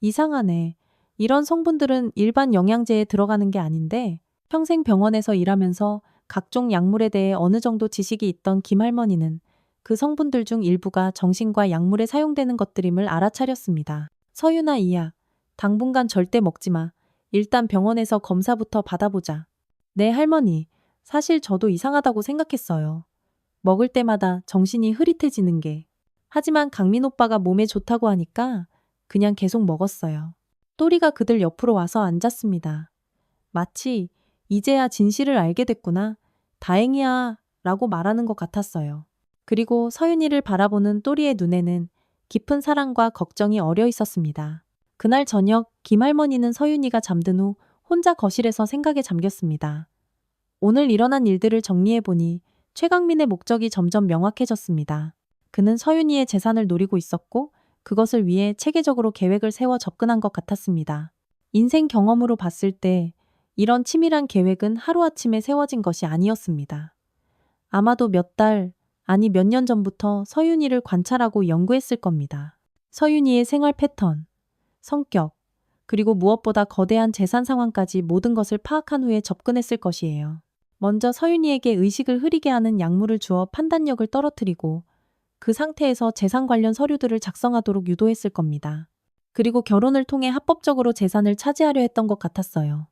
이상하네. 이런 성분들은 일반 영양제에 들어가는 게 아닌데 평생 병원에서 일하면서 각종 약물에 대해 어느 정도 지식이 있던 김할머니는 그 성분들 중 일부가 정신과 약물에 사용되는 것들임을 알아차렸습니다. 서윤아 이 약, 당분간 절대 먹지 마. 일단 병원에서 검사부터 받아보자. 네 할머니, 사실 저도 이상하다고 생각했어요. 먹을 때마다 정신이 흐릿해지는 게. 하지만 강민 오빠가 몸에 좋다고 하니까 그냥 계속 먹었어요. 또리가 그들 옆으로 와서 앉았습니다. 마치 이제야 진실을 알게 됐구나. 다행이야 라고 말하는 것 같았어요. 그리고 서윤이를 바라보는 또리의 눈에는 깊은 사랑과 걱정이 어려 있었습니다. 그날 저녁 김할머니는 서윤이가 잠든 후 혼자 거실에서 생각에 잠겼습니다. 오늘 일어난 일들을 정리해보니 최강민의 목적이 점점 명확해졌습니다. 그는 서윤이의 재산을 노리고 있었고 그것을 위해 체계적으로 계획을 세워 접근한 것 같았습니다. 인생 경험으로 봤을 때 이런 치밀한 계획은 하루아침에 세워진 것이 아니었습니다. 아마도 몇 달, 아니 몇 년 전부터 서윤이를 관찰하고 연구했을 겁니다. 서윤이의 생활 패턴, 성격, 그리고 무엇보다 거대한 재산 상황까지 모든 것을 파악한 후에 접근했을 것이에요. 먼저 서윤이에게 의식을 흐리게 하는 약물을 주어 판단력을 떨어뜨리고 그 상태에서 재산 관련 서류들을 작성하도록 유도했을 겁니다. 그리고 결혼을 통해 합법적으로 재산을 차지하려 했던 것 같았어요.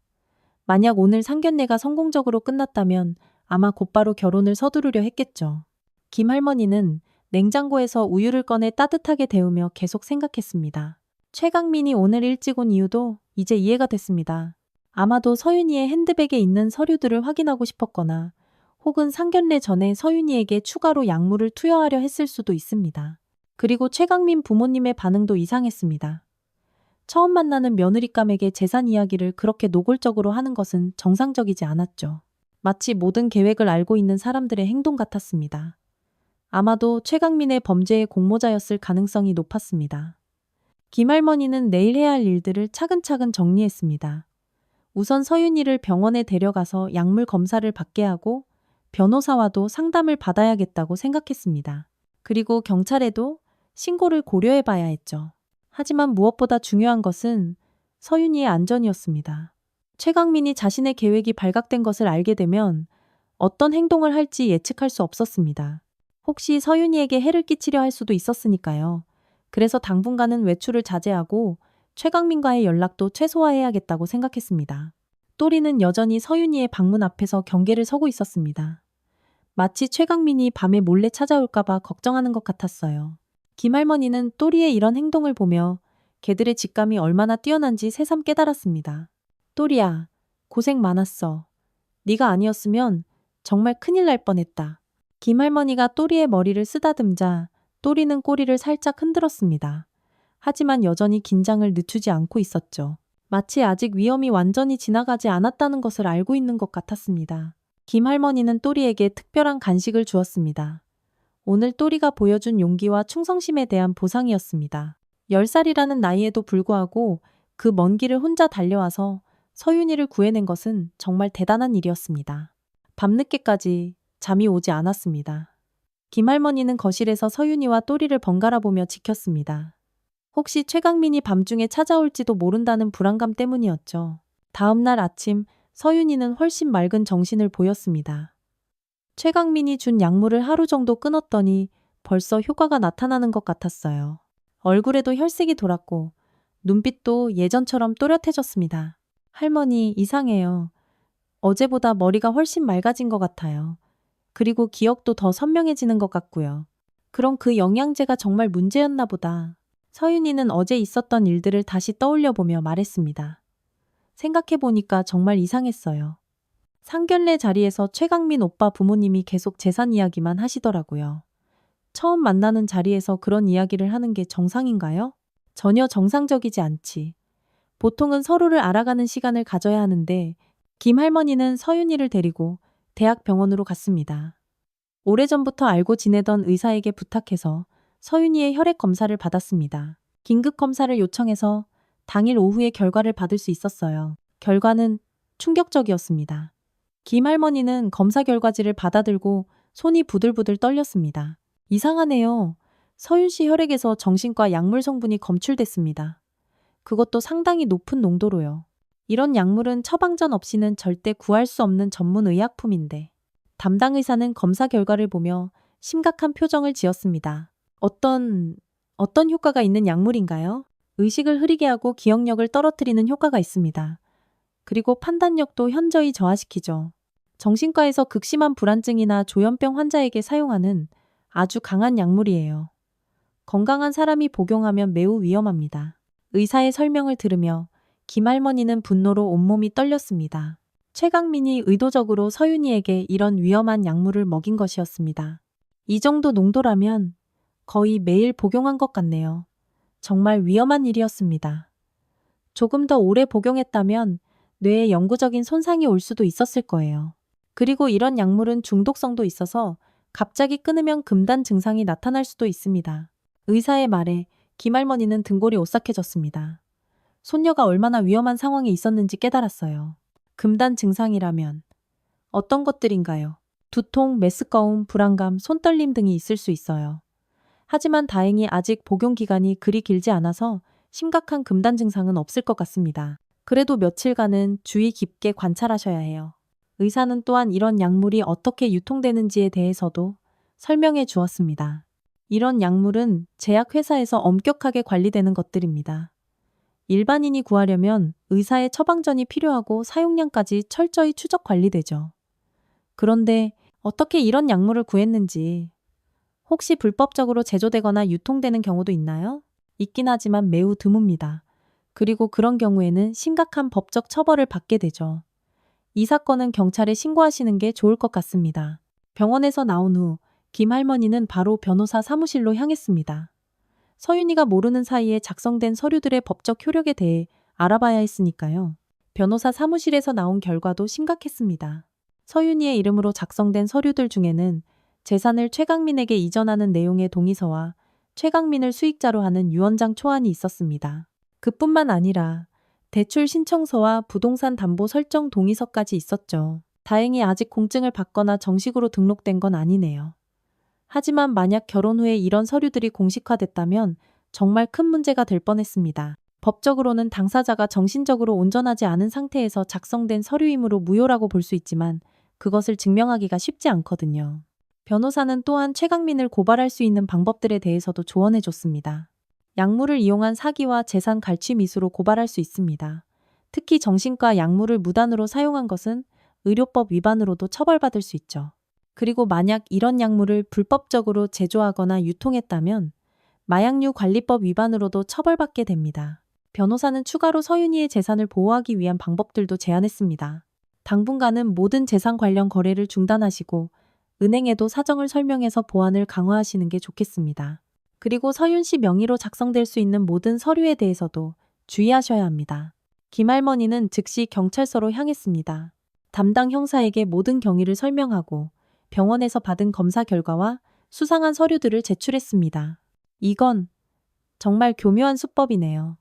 만약 오늘 상견례가 성공적으로 끝났다면 아마 곧바로 결혼을 서두르려 했겠죠. 김할머니는 냉장고에서 우유를 꺼내 따뜻하게 데우며 계속 생각했습니다. 최강민이 오늘 일찍 온 이유도 이제 이해가 됐습니다. 아마도 서윤이의 핸드백에 있는 서류들을 확인하고 싶었거나 혹은 상견례 전에 서윤이에게 추가로 약물을 투여하려 했을 수도 있습니다. 그리고 최강민 부모님의 반응도 이상했습니다. 처음 만나는 며느리감에게 재산 이야기를 그렇게 노골적으로 하는 것은 정상적이지 않았죠. 마치 모든 계획을 알고 있는 사람들의 행동 같았습니다. 아마도 최강민의 범죄의 공모자였을 가능성이 높았습니다. 김할머니는 내일 해야 할 일들을 차근차근 정리했습니다. 우선 서윤이를 병원에 데려가서 약물 검사를 받게 하고 변호사와도 상담을 받아야겠다고 생각했습니다. 그리고 경찰에도 신고를 고려해 봐야 했죠. 하지만 무엇보다 중요한 것은 서윤이의 안전이었습니다. 최강민이 자신의 계획이 발각된 것을 알게 되면 어떤 행동을 할지 예측할 수 없었습니다. 혹시 서윤이에게 해를 끼치려 할 수도 있었으니까요. 그래서 당분간은 외출을 자제하고 최강민과의 연락도 최소화해야겠다고 생각했습니다. 또리는 여전히 서윤이의 방문 앞에서 경계를 서고 있었습니다. 마치 최강민이 밤에 몰래 찾아올까봐 걱정하는 것 같았어요. 김할머니는 또리의 이런 행동을 보며 개들의 직감이 얼마나 뛰어난지 새삼 깨달았습니다. 또리야, 고생 많았어. 네가 아니었으면 정말 큰일 날 뻔했다. 김할머니가 또리의 머리를 쓰다듬자 또리는 꼬리를 살짝 흔들었습니다. 하지만 여전히 긴장을 늦추지 않고 있었죠. 마치 아직 위험이 완전히 지나가지 않았다는 것을 알고 있는 것 같았습니다. 김할머니는 또리에게 특별한 간식을 주었습니다. 오늘 또리가 보여준 용기와 충성심에 대한 보상이었습니다. 10살이라는 나이에도 불구하고 그 먼 길을 혼자 달려와서 서윤이를 구해낸 것은 정말 대단한 일이었습니다. 밤늦게까지 잠이 오지 않았습니다. 김할머니는 거실에서 서윤이와 또리를 번갈아 보며 지켰습니다. 혹시 최강민이 밤중에 찾아올지도 모른다는 불안감 때문이었죠. 다음 날 아침 서윤이는 훨씬 맑은 정신을 보였습니다. 최강민이 준 약물을 하루 정도 끊었더니 벌써 효과가 나타나는 것 같았어요. 얼굴에도 혈색이 돌았고 눈빛도 예전처럼 또렷해졌습니다. 할머니, 이상해요. 어제보다 머리가 훨씬 맑아진 것 같아요. 그리고 기억도 더 선명해지는 것 같고요. 그럼 그 영양제가 정말 문제였나 보다. 서윤이는 어제 있었던 일들을 다시 떠올려보며 말했습니다. 생각해보니까 정말 이상했어요. 상견례 자리에서 최강민 오빠 부모님이 계속 재산 이야기만 하시더라고요. 처음 만나는 자리에서 그런 이야기를 하는 게 정상인가요? 전혀 정상적이지 않지. 보통은 서로를 알아가는 시간을 가져야 하는데 김 할머니는 서윤이를 데리고 대학병원으로 갔습니다. 오래전부터 알고 지내던 의사에게 부탁해서 서윤이의 혈액 검사를 받았습니다. 긴급 검사를 요청해서 당일 오후에 결과를 받을 수 있었어요. 결과는 충격적이었습니다. 김 할머니는 검사 결과지를 받아들고 손이 부들부들 떨렸습니다. 이상하네요. 서윤 씨 혈액에서 정신과 약물 성분이 검출됐습니다. 그것도 상당히 높은 농도로요. 이런 약물은 처방전 없이는 절대 구할 수 없는 전문 의약품인데. 담당 의사는 검사 결과를 보며 심각한 표정을 지었습니다. 어떤 효과가 있는 약물인가요? 의식을 흐리게 하고 기억력을 떨어뜨리는 효과가 있습니다. 그리고 판단력도 현저히 저하시키죠. 정신과에서 극심한 불안증이나 조현병 환자에게 사용하는 아주 강한 약물이에요. 건강한 사람이 복용하면 매우 위험합니다. 의사의 설명을 들으며 김할머니는 분노로 온몸이 떨렸습니다. 최강민이 의도적으로 서윤이에게 이런 위험한 약물을 먹인 것이었습니다. 이 정도 농도라면 거의 매일 복용한 것 같네요. 정말 위험한 일이었습니다. 조금 더 오래 복용했다면 뇌에 영구적인 손상이 올 수도 있었을 거예요. 그리고 이런 약물은 중독성도 있어서 갑자기 끊으면 금단 증상이 나타날 수도 있습니다. 의사의 말에 김할머니는 등골이 오싹해졌습니다. 손녀가 얼마나 위험한 상황에 있었는지 깨달았어요. 금단 증상이라면 어떤 것들인가요? 두통, 메스꺼움, 불안감, 손떨림 등이 있을 수 있어요. 하지만 다행히 아직 복용 기간이 그리 길지 않아서 심각한 금단 증상은 없을 것 같습니다. 그래도 며칠간은 주의 깊게 관찰하셔야 해요. 의사는 또한 이런 약물이 어떻게 유통되는지에 대해서도 설명해 주었습니다. 이런 약물은 제약회사에서 엄격하게 관리되는 것들입니다. 일반인이 구하려면 의사의 처방전이 필요하고 사용량까지 철저히 추적 관리되죠. 그런데 어떻게 이런 약물을 구했는지, 혹시 불법적으로 제조되거나 유통되는 경우도 있나요? 있긴 하지만 매우 드뭅니다. 그리고 그런 경우에는 심각한 법적 처벌을 받게 되죠. 이 사건은 경찰에 신고하시는 게 좋을 것 같습니다. 병원에서 나온 후 김 할머니는 바로 변호사 사무실로 향했습니다. 서윤이가 모르는 사이에 작성된 서류들의 법적 효력에 대해 알아봐야 했으니까요. 변호사 사무실에서 나온 결과도 심각했습니다. 서윤이의 이름으로 작성된 서류들 중에는 재산을 최강민에게 이전하는 내용의 동의서와 최강민을 수익자로 하는 유언장 초안이 있었습니다. 그뿐만 아니라 대출 신청서와 부동산 담보 설정 동의서까지 있었죠. 다행히 아직 공증을 받거나 정식으로 등록된 건 아니네요. 하지만 만약 결혼 후에 이런 서류들이 공식화됐다면 정말 큰 문제가 될 뻔했습니다. 법적으로는 당사자가 정신적으로 온전하지 않은 상태에서 작성된 서류이므로 무효라고 볼 수 있지만 그것을 증명하기가 쉽지 않거든요. 변호사는 또한 최강민을 고발할 수 있는 방법들에 대해서도 조언해 줬습니다. 약물을 이용한 사기와 재산 갈취 미수로 고발할 수 있습니다. 특히 정신과 약물을 무단으로 사용한 것은 의료법 위반으로도 처벌받을 수 있죠. 그리고 만약 이런 약물을 불법적으로 제조하거나 유통했다면 마약류 관리법 위반으로도 처벌받게 됩니다. 변호사는 추가로 서윤이의 재산을 보호하기 위한 방법들도 제안했습니다. 당분간은 모든 재산 관련 거래를 중단하시고 은행에도 사정을 설명해서 보안을 강화하시는 게 좋겠습니다. 그리고 서윤 씨 명의로 작성될 수 있는 모든 서류에 대해서도 주의하셔야 합니다. 김할머니는 즉시 경찰서로 향했습니다. 담당 형사에게 모든 경위를 설명하고 병원에서 받은 검사 결과와 수상한 서류들을 제출했습니다. 이건 정말 교묘한 수법이네요.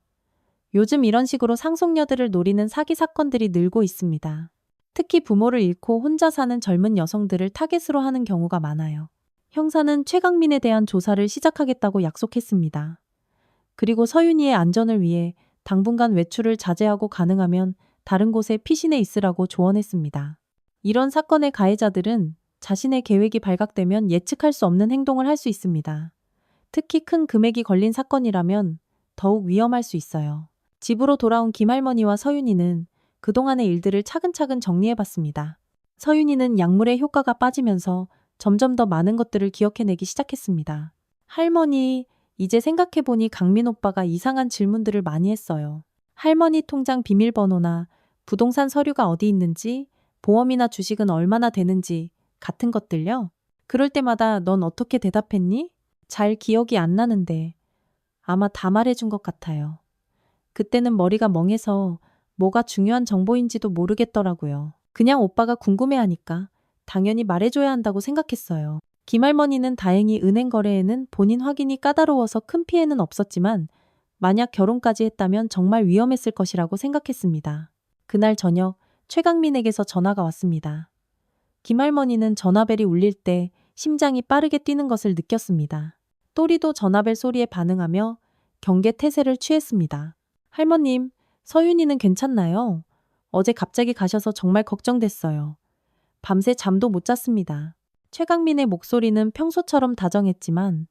요즘 이런 식으로 상속녀들을 노리는 사기 사건들이 늘고 있습니다. 특히 부모를 잃고 혼자 사는 젊은 여성들을 타겟으로 하는 경우가 많아요. 형사는 최강민에 대한 조사를 시작하겠다고 약속했습니다. 그리고 서윤이의 안전을 위해 당분간 외출을 자제하고 가능하면 다른 곳에 피신해 있으라고 조언했습니다. 이런 사건의 가해자들은 자신의 계획이 발각되면 예측할 수 없는 행동을 할 수 있습니다. 특히 큰 금액이 걸린 사건이라면 더욱 위험할 수 있어요. 집으로 돌아온 김할머니와 서윤이는 그동안의 일들을 차근차근 정리해봤습니다. 서윤이는 약물의 효과가 빠지면서 점점 더 많은 것들을 기억해내기 시작했습니다. 할머니, 이제 생각해보니 강민 오빠가 이상한 질문들을 많이 했어요. 할머니 통장 비밀번호나 부동산 서류가 어디 있는지, 보험이나 주식은 얼마나 되는지 같은 것들요. 그럴 때마다 넌 어떻게 대답했니? 잘 기억이 안 나는데 아마 다 말해준 것 같아요. 그때는 머리가 멍해서 뭐가 중요한 정보인지도 모르겠더라고요. 그냥 오빠가 궁금해하니까 당연히 말해줘야 한다고 생각했어요. 김할머니는 다행히 은행 거래에는 본인 확인이 까다로워서 큰 피해는 없었지만 만약 결혼까지 했다면 정말 위험했을 것이라고 생각했습니다. 그날 저녁 최강민에게서 전화가 왔습니다. 김할머니는 전화벨이 울릴 때 심장이 빠르게 뛰는 것을 느꼈습니다. 또리도 전화벨 소리에 반응하며 경계 태세를 취했습니다. 할머님, 서윤이는 괜찮나요? 어제 갑자기 가셔서 정말 걱정됐어요. 밤새 잠도 못 잤습니다. 최강민의 목소리는 평소처럼 다정했지만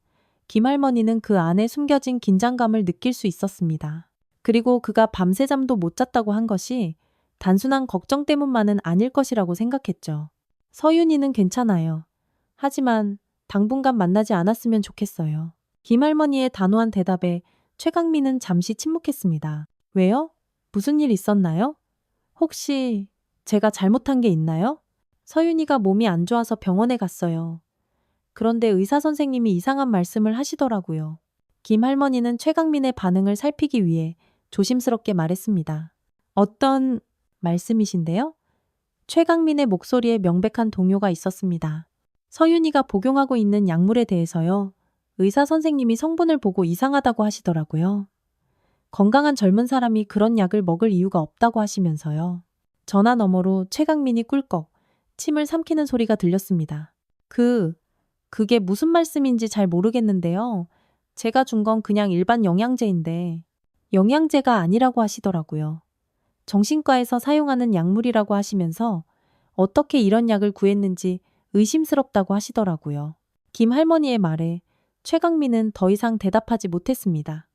김할머니는 그 안에 숨겨진 긴장감을 느낄 수 있었습니다. 그리고 그가 밤새 잠도 못 잤다고 한 것이 단순한 걱정 때문만은 아닐 것이라고 생각했죠. 서윤이는 괜찮아요. 하지만 당분간 만나지 않았으면 좋겠어요. 김할머니의 단호한 대답에 최강민은 잠시 침묵했습니다. 왜요? 무슨 일 있었나요? 혹시 제가 잘못한 게 있나요? 서윤이가 몸이 안 좋아서 병원에 갔어요. 그런데 의사 선생님이 이상한 말씀을 하시더라고요. 김할머니는 최강민의 반응을 살피기 위해 조심스럽게 말했습니다. 어떤 말씀이신데요? 최강민의 목소리에 명백한 동요가 있었습니다. 서윤이가 복용하고 있는 약물에 대해서요. 의사 선생님이 성분을 보고 이상하다고 하시더라고요. 건강한 젊은 사람이 그런 약을 먹을 이유가 없다고 하시면서요. 전화 너머로 최강민이 꿀꺽 침을 삼키는 소리가 들렸습니다. 그게 무슨 말씀인지 잘 모르겠는데요. 제가 준 건 그냥 일반 영양제인데 영양제가 아니라고 하시더라고요. 정신과에서 사용하는 약물이라고 하시면서 어떻게 이런 약을 구했는지 의심스럽다고 하시더라고요. 김 할머니의 말에 최강민은 더 이상 대답하지 못했습니다.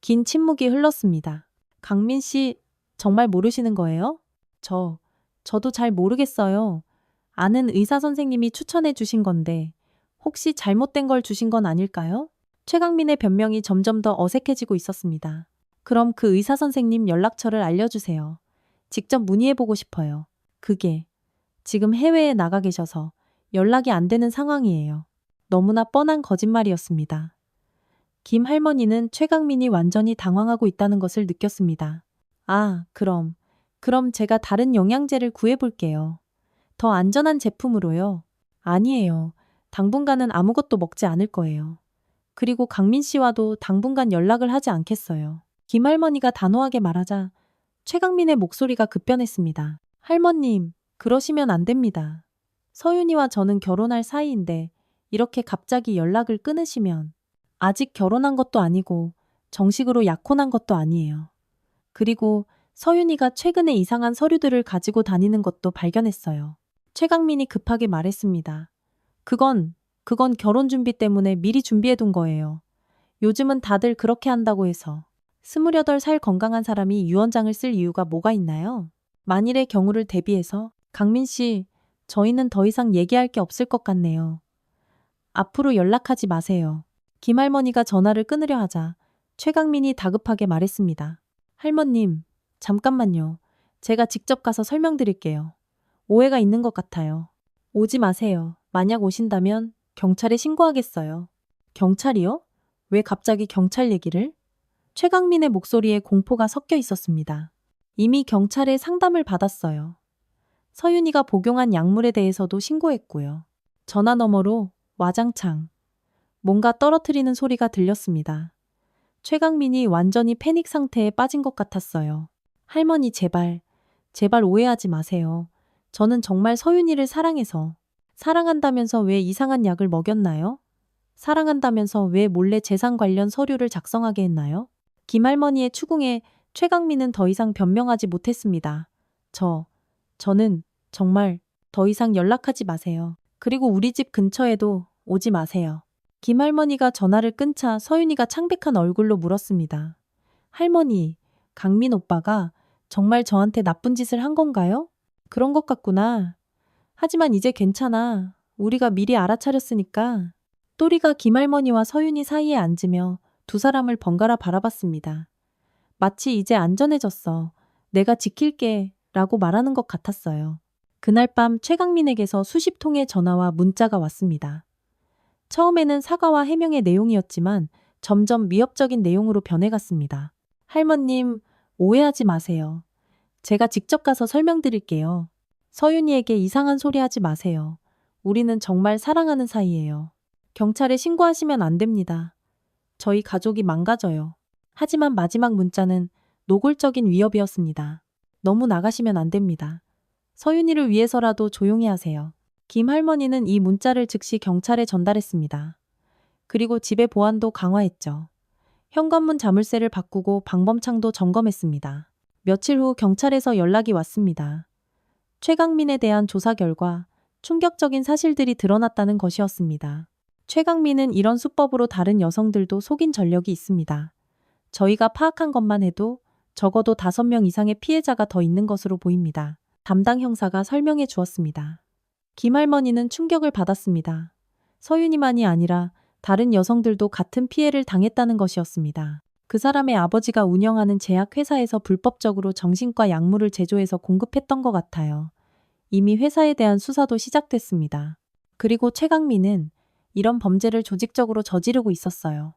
긴 침묵이 흘렀습니다. 강민 씨, 정말 모르시는 거예요? 저도 잘 모르겠어요. 아는 의사 선생님이 추천해 주신 건데 혹시 잘못된 걸 주신 건 아닐까요? 최강민의 변명이 점점 더 어색해지고 있었습니다. 그럼 그 의사 선생님 연락처를 알려주세요. 직접 문의해보고 싶어요. 그게 지금 해외에 나가 계셔서 연락이 안 되는 상황이에요. 너무나 뻔한 거짓말이었습니다. 김 할머니는 최강민이 완전히 당황하고 있다는 것을 느꼈습니다. 아, 그럼 제가 다른 영양제를 구해볼게요. 더 안전한 제품으로요. 아니에요. 당분간은 아무것도 먹지 않을 거예요. 그리고 강민 씨와도 당분간 연락을 하지 않겠어요. 김 할머니가 단호하게 말하자 최강민의 목소리가 급변했습니다. 할머님, 그러시면 안 됩니다. 서윤이와 저는 결혼할 사이인데 이렇게 갑자기 연락을 끊으시면 아직 결혼한 것도 아니고 정식으로 약혼한 것도 아니에요. 그리고 서윤이가 최근에 이상한 서류들을 가지고 다니는 것도 발견했어요. 최강민이 급하게 말했습니다. 그건 결혼 준비 때문에 미리 준비해둔 거예요. 요즘은 다들 그렇게 한다고 해서 28살 건강한 사람이 유언장을 쓸 이유가 뭐가 있나요? 만일의 경우를 대비해서 강민 씨, 저희는 더 이상 얘기할 게 없을 것 같네요. 앞으로 연락하지 마세요. 김할머니가 전화를 끊으려 하자 최강민이 다급하게 말했습니다. 할머님, 잠깐만요. 제가 직접 가서 설명드릴게요. 오해가 있는 것 같아요. 오지 마세요. 만약 오신다면 경찰에 신고하겠어요. 경찰이요? 왜 갑자기 경찰 얘기를? 최강민의 목소리에 공포가 섞여 있었습니다. 이미 경찰에 상담을 받았어요. 서윤이가 복용한 약물에 대해서도 신고했고요. 전화 너머로 와장창 뭔가 떨어뜨리는 소리가 들렸습니다. 최강민이 완전히 패닉 상태에 빠진 것 같았어요. 할머니 제발 오해하지 마세요. 저는 정말 서윤이를 사랑해서. 사랑한다면서 왜 이상한 약을 먹였나요? 사랑한다면서 왜 몰래 재산 관련 서류를 작성하게 했나요? 김할머니의 추궁에 최강민은 더 이상 변명하지 못했습니다. 저는 정말 더 이상 연락하지 마세요. 그리고 우리 집 근처에도 오지 마세요. 김할머니가 전화를 끊자 서윤이가 창백한 얼굴로 물었습니다. 할머니, 강민 오빠가 정말 저한테 나쁜 짓을 한 건가요? 그런 것 같구나. 하지만 이제 괜찮아. 우리가 미리 알아차렸으니까. 또리가 김할머니와 서윤이 사이에 앉으며 두 사람을 번갈아 바라봤습니다. 마치 이제 안전해졌어. 내가 지킬게 라고 말하는 것 같았어요. 그날 밤 최강민에게서 수십 통의 전화와 문자가 왔습니다. 처음에는 사과와 해명의 내용이었지만 점점 위협적인 내용으로 변해갔습니다. 할머님, 오해하지 마세요. 제가 직접 가서 설명드릴게요. 서윤이에게 이상한 소리 하지 마세요. 우리는 정말 사랑하는 사이예요. 경찰에 신고하시면 안 됩니다. 저희 가족이 망가져요. 하지만 마지막 문자는 노골적인 위협이었습니다. 너무 나가시면 안 됩니다. 서윤이를 위해서라도 조용히 하세요. 김 할머니는 이 문자를 즉시 경찰에 전달했습니다. 그리고 집의 보안도 강화했죠. 현관문 자물쇠를 바꾸고 방범창도 점검했습니다. 며칠 후 경찰에서 연락이 왔습니다. 최강민에 대한 조사 결과 충격적인 사실들이 드러났다는 것이었습니다. 최강민은 이런 수법으로 다른 여성들도 속인 전력이 있습니다. 저희가 파악한 것만 해도 적어도 5명 이상의 피해자가 더 있는 것으로 보입니다. 담당 형사가 설명해 주었습니다. 김할머니는 충격을 받았습니다. 서윤이만이 아니라 다른 여성들도 같은 피해를 당했다는 것이었습니다. 그 사람의 아버지가 운영하는 제약회사에서 불법적으로 정신과 약물을 제조해서 공급했던 것 같아요. 이미 회사에 대한 수사도 시작됐습니다. 그리고 최강민은 이런 범죄를 조직적으로 저지르고 있었어요.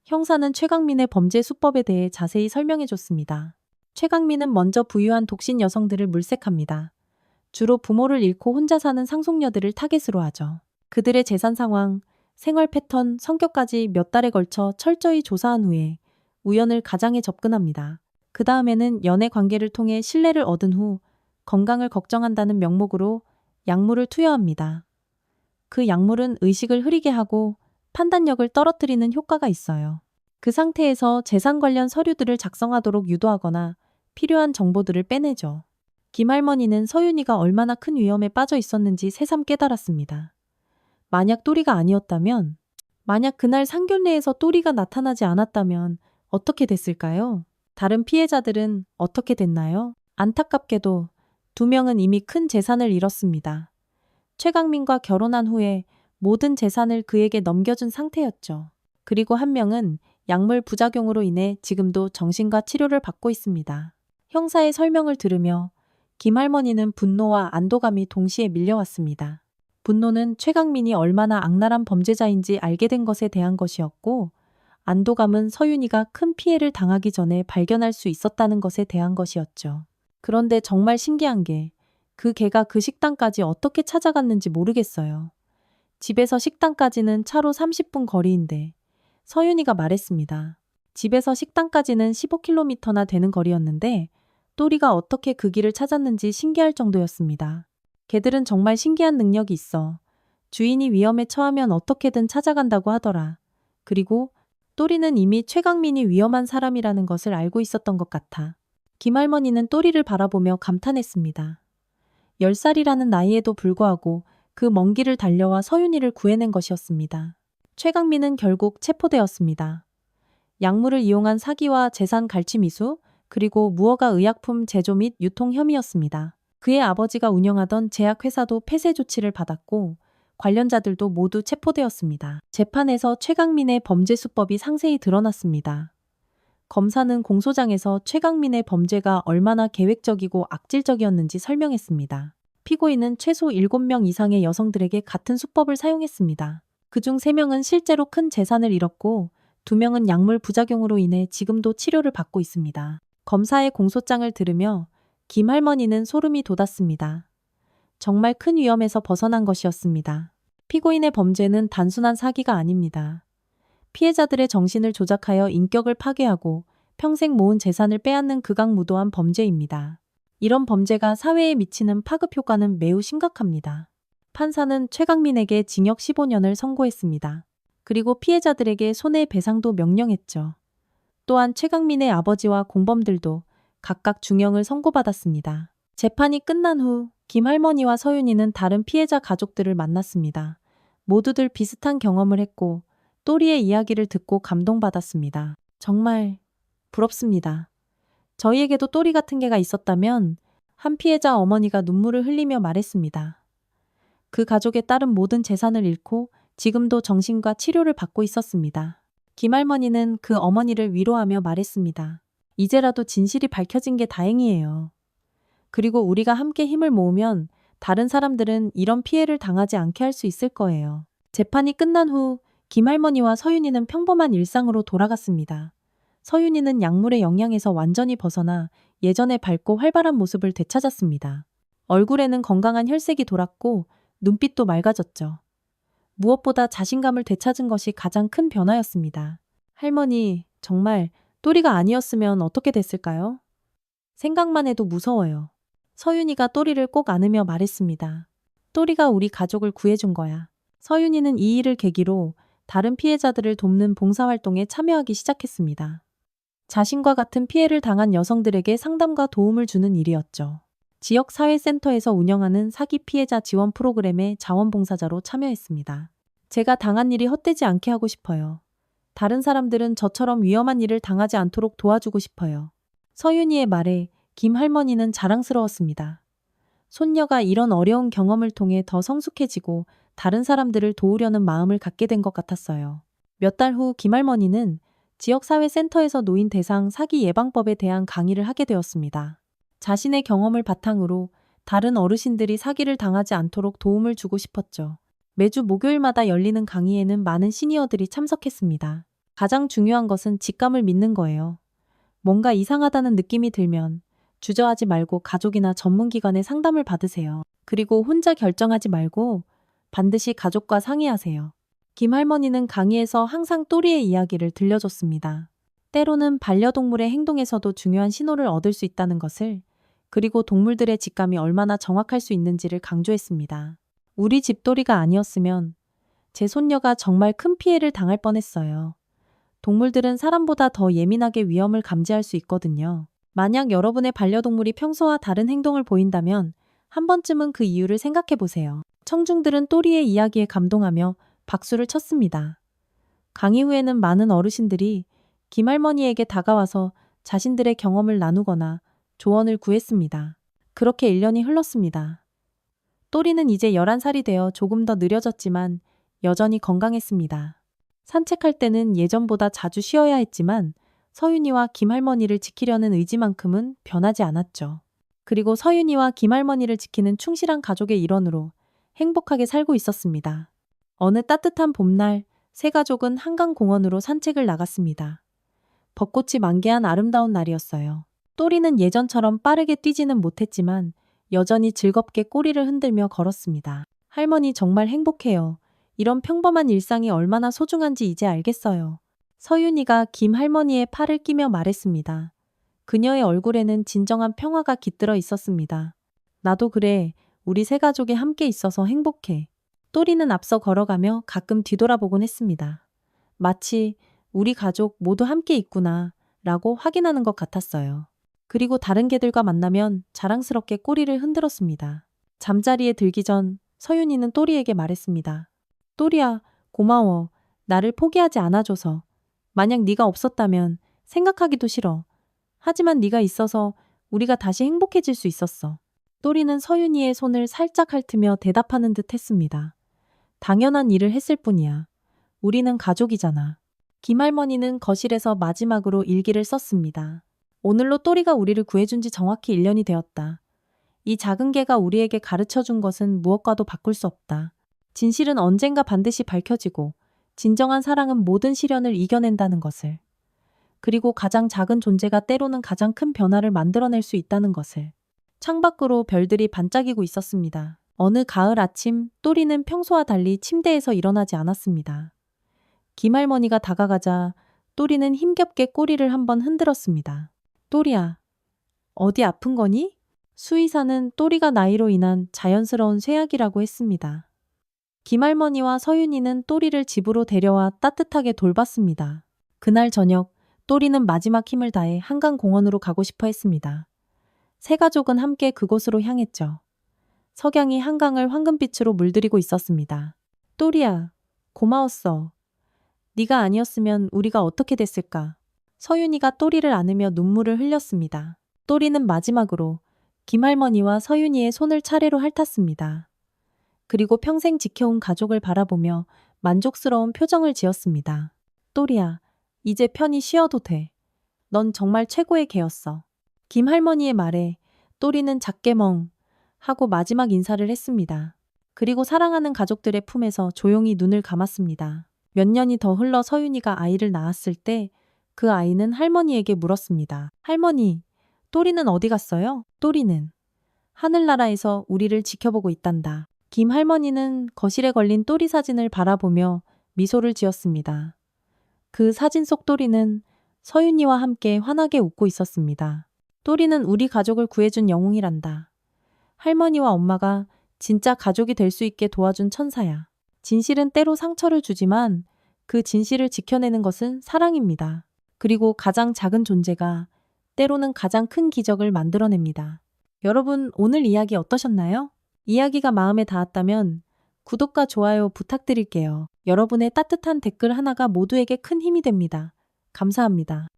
형사는 최강민의 범죄 수법에 대해 자세히 설명해 줬습니다. 최강민은 먼저 부유한 독신 여성들을 물색합니다. 주로 부모를 잃고 혼자 사는 상속녀들을 타겟으로 하죠. 그들의 재산 상황, 생활 패턴, 성격까지 몇 달에 걸쳐 철저히 조사한 후에 우연을 가장에 접근합니다. 그 다음에는 연애 관계를 통해 신뢰를 얻은 후 건강을 걱정한다는 명목으로 약물을 투여합니다. 그 약물은 의식을 흐리게 하고 판단력을 떨어뜨리는 효과가 있어요. 그 상태에서 재산 관련 서류들을 작성하도록 유도하거나 필요한 정보들을 빼내죠. 김할머니는 서윤이가 얼마나 큰 위험에 빠져 있었는지 새삼 깨달았습니다. 만약 또리가 아니었다면, 만약 그날 상견례에서 또리가 나타나지 않았다면 어떻게 됐을까요? 다른 피해자들은 어떻게 됐나요? 안타깝게도 2명은 이미 큰 재산을 잃었습니다. 최강민과 결혼한 후에 모든 재산을 그에게 넘겨준 상태였죠. 그리고 1명은 약물 부작용으로 인해 지금도 정신과 치료를 받고 있습니다. 형사의 설명을 들으며 김할머니는 분노와 안도감이 동시에 밀려왔습니다. 분노는 최강민이 얼마나 악랄한 범죄자인지 알게 된 것에 대한 것이었고, 안도감은 서윤이가 큰 피해를 당하기 전에 발견할 수 있었다는 것에 대한 것이었죠. 그런데 정말 신기한 게 그 개가 그 식당까지 어떻게 찾아갔는지 모르겠어요. 집에서 식당까지는 차로 30분 거리인데 서윤이가 말했습니다. 집에서 식당까지는 15km나 되는 거리였는데 또리가 어떻게 그 길을 찾았는지 신기할 정도였습니다. 개들은 정말 신기한 능력이 있어. 주인이 위험에 처하면 어떻게든 찾아간다고 하더라. 그리고 또리는 이미 최강민이 위험한 사람이라는 것을 알고 있었던 것 같아. 김할머니는 또리를 바라보며 감탄했습니다. 10살이라는 나이에도 불구하고 그 먼 길을 달려와 서윤이를 구해낸 것이었습니다. 최강민은 결국 체포되었습니다. 약물을 이용한 사기와 재산 갈취 미수, 그리고 무허가 의약품 제조 및 유통 혐의였습니다. 그의 아버지가 운영하던 제약회사도 폐쇄 조치를 받았고 관련자들도 모두 체포되었습니다. 재판에서 최강민의 범죄 수법이 상세히 드러났습니다. 검사는 공소장에서 최강민의 범죄가 얼마나 계획적이고 악질적이었는지 설명했습니다. 피고인은 최소 7명 이상의 여성들에게 같은 수법을 사용했습니다. 그중 3명은 실제로 큰 재산을 잃었고 2명은 약물 부작용으로 인해 지금도 치료를 받고 있습니다. 검사의 공소장을 들으며 김 할머니는 소름이 돋았습니다. 정말 큰 위험에서 벗어난 것이었습니다. 피고인의 범죄는 단순한 사기가 아닙니다. 피해자들의 정신을 조작하여 인격을 파괴하고 평생 모은 재산을 빼앗는 극악무도한 범죄입니다. 이런 범죄가 사회에 미치는 파급 효과는 매우 심각합니다. 판사는 최강민에게 징역 15년을 선고했습니다. 그리고 피해자들에게 손해배상도 명령했죠. 또한 최강민의 아버지와 공범들도 각각 중형을 선고받았습니다. 재판이 끝난 후 김 할머니와 서윤이는 다른 피해자 가족들을 만났습니다. 모두들 비슷한 경험을 했고 또리의 이야기를 듣고 감동받았습니다. 정말 부럽습니다. 저희에게도 또리 같은 개가 있었다면 한 피해자 어머니가 눈물을 흘리며 말했습니다. 그 가족의 딸은 모든 재산을 잃고 지금도 정신과 치료를 받고 있었습니다. 김할머니는 그 어머니를 위로하며 말했습니다. 이제라도 진실이 밝혀진 게 다행이에요. 그리고 우리가 함께 힘을 모으면 다른 사람들은 이런 피해를 당하지 않게 할 수 있을 거예요. 재판이 끝난 후 김할머니와 서윤이는 평범한 일상으로 돌아갔습니다. 서윤이는 약물의 영향에서 완전히 벗어나 예전의 밝고 활발한 모습을 되찾았습니다. 얼굴에는 건강한 혈색이 돌았고 눈빛도 맑아졌죠. 무엇보다 자신감을 되찾은 것이 가장 큰 변화였습니다. 할머니, 정말 또리가 아니었으면 어떻게 됐을까요? 생각만 해도 무서워요. 서윤이가 또리를 꼭 안으며 말했습니다. 또리가 우리 가족을 구해준 거야. 서윤이는 이 일을 계기로 다른 피해자들을 돕는 봉사활동에 참여하기 시작했습니다. 자신과 같은 피해를 당한 여성들에게 상담과 도움을 주는 일이었죠. 지역사회센터에서 운영하는 사기 피해자 지원 프로그램에 자원봉사자로 참여했습니다. 제가 당한 일이 헛되지 않게 하고 싶어요. 다른 사람들은 저처럼 위험한 일을 당하지 않도록 도와주고 싶어요. 서윤이의 말에 김 할머니는 자랑스러웠습니다. 손녀가 이런 어려운 경험을 통해 더 성숙해지고 다른 사람들을 도우려는 마음을 갖게 된 것 같았어요. 몇 달 후 김 할머니는 지역사회센터에서 노인 대상 사기 예방법에 대한 강의를 하게 되었습니다. 자신의 경험을 바탕으로 다른 어르신들이 사기를 당하지 않도록 도움을 주고 싶었죠. 매주 목요일마다 열리는 강의에는 많은 시니어들이 참석했습니다. 가장 중요한 것은 직감을 믿는 거예요. 뭔가 이상하다는 느낌이 들면 주저하지 말고 가족이나 전문기관의 상담을 받으세요. 그리고 혼자 결정하지 말고 반드시 가족과 상의하세요. 김 할머니는 강의에서 항상 또리의 이야기를 들려줬습니다. 때로는 반려동물의 행동에서도 중요한 신호를 얻을 수 있다는 것을, 그리고 동물들의 직감이 얼마나 정확할 수 있는지를 강조했습니다. 우리 집돌이가 아니었으면 제 손녀가 정말 큰 피해를 당할 뻔했어요. 동물들은 사람보다 더 예민하게 위험을 감지할 수 있거든요. 만약 여러분의 반려동물이 평소와 다른 행동을 보인다면 한 번쯤은 그 이유를 생각해 보세요. 청중들은 또리의 이야기에 감동하며 박수를 쳤습니다. 강의 후에는 많은 어르신들이 김 할머니에게 다가와서 자신들의 경험을 나누거나 조언을 구했습니다. 그렇게 1년이 흘렀습니다. 또리는 이제 11살이 되어 조금 더 느려졌지만 여전히 건강했습니다. 산책할 때는 예전보다 자주 쉬어야 했지만 서윤이와 김 할머니를 지키려는 의지만큼은 변하지 않았죠. 그리고 서윤이와 김 할머니를 지키는 충실한 가족의 일원으로 행복하게 살고 있었습니다. 어느 따뜻한 봄날, 세 가족은 한강공원으로 산책을 나갔습니다. 벚꽃이 만개한 아름다운 날이었어요. 또리는 예전처럼 빠르게 뛰지는 못했지만 여전히 즐겁게 꼬리를 흔들며 걸었습니다. 할머니 정말 행복해요. 이런 평범한 일상이 얼마나 소중한지 이제 알겠어요. 서윤이가 김 할머니의 팔을 끼며 말했습니다. 그녀의 얼굴에는 진정한 평화가 깃들어 있었습니다. 나도 그래. 우리 세 가족이 함께 있어서 행복해. 또리는 앞서 걸어가며 가끔 뒤돌아보곤 했습니다. 마치 우리 가족 모두 함께 있구나 라고 확인하는 것 같았어요. 그리고 다른 개들과 만나면 자랑스럽게 꼬리를 흔들었습니다. 잠자리에 들기 전 서윤이는 또리에게 말했습니다. 또리야, 고마워. 나를 포기하지 않아줘서. 만약 네가 없었다면 생각하기도 싫어. 하지만 네가 있어서 우리가 다시 행복해질 수 있었어. 또리는 서윤이의 손을 살짝 핥으며 대답하는 듯 했습니다. 당연한 일을 했을 뿐이야. 우리는 가족이잖아. 김할머니는 거실에서 마지막으로 일기를 썼습니다. 오늘로 또리가 우리를 구해준 지 정확히 1년이 되었다. 이 작은 개가 우리에게 가르쳐준 것은 무엇과도 바꿀 수 없다. 진실은 언젠가 반드시 밝혀지고 진정한 사랑은 모든 시련을 이겨낸다는 것을. 그리고 가장 작은 존재가 때로는 가장 큰 변화를 만들어낼 수 있다는 것을. 창밖으로 별들이 반짝이고 있었습니다. 어느 가을 아침, 또리는 평소와 달리 침대에서 일어나지 않았습니다. 김할머니가 다가가자 또리는 힘겹게 꼬리를 한번 흔들었습니다. 또리야, 어디 아픈 거니? 수의사는 또리가 나이로 인한 자연스러운 쇠약이라고 했습니다. 김할머니와 서윤이는 또리를 집으로 데려와 따뜻하게 돌봤습니다. 그날 저녁, 또리는 마지막 힘을 다해 한강공원으로 가고 싶어 했습니다. 세 가족은 함께 그곳으로 향했죠. 석양이 한강을 황금빛으로 물들이고 있었습니다. 또리야, 고마웠어. 네가 아니었으면 우리가 어떻게 됐을까? 서윤이가 또리를 안으며 눈물을 흘렸습니다. 또리는 마지막으로 김할머니와 서윤이의 손을 차례로 핥았습니다. 그리고 평생 지켜온 가족을 바라보며 만족스러운 표정을 지었습니다. 또리야, 이제 편히 쉬어도 돼. 넌 정말 최고의 개였어. 김할머니의 말에 또리는 작게 멍 하고 마지막 인사를 했습니다. 그리고 사랑하는 가족들의 품에서 조용히 눈을 감았습니다. 몇 년이 더 흘러 서윤이가 아이를 낳았을 때 그 아이는 할머니에게 물었습니다. 할머니, 또리는 어디 갔어요? 또리는 하늘나라에서 우리를 지켜보고 있단다. 김할머니는 거실에 걸린 또리 사진을 바라보며 미소를 지었습니다. 그 사진 속 또리는 서윤이와 함께 환하게 웃고 있었습니다. 또리는 우리 가족을 구해준 영웅이란다. 할머니와 엄마가 진짜 가족이 될 수 있게 도와준 천사야. 진실은 때로 상처를 주지만 그 진실을 지켜내는 것은 사랑입니다. 그리고 가장 작은 존재가 때로는 가장 큰 기적을 만들어냅니다. 여러분, 오늘 이야기 어떠셨나요? 이야기가 마음에 닿았다면 구독과 좋아요 부탁드릴게요. 여러분의 따뜻한 댓글 하나가 모두에게 큰 힘이 됩니다. 감사합니다.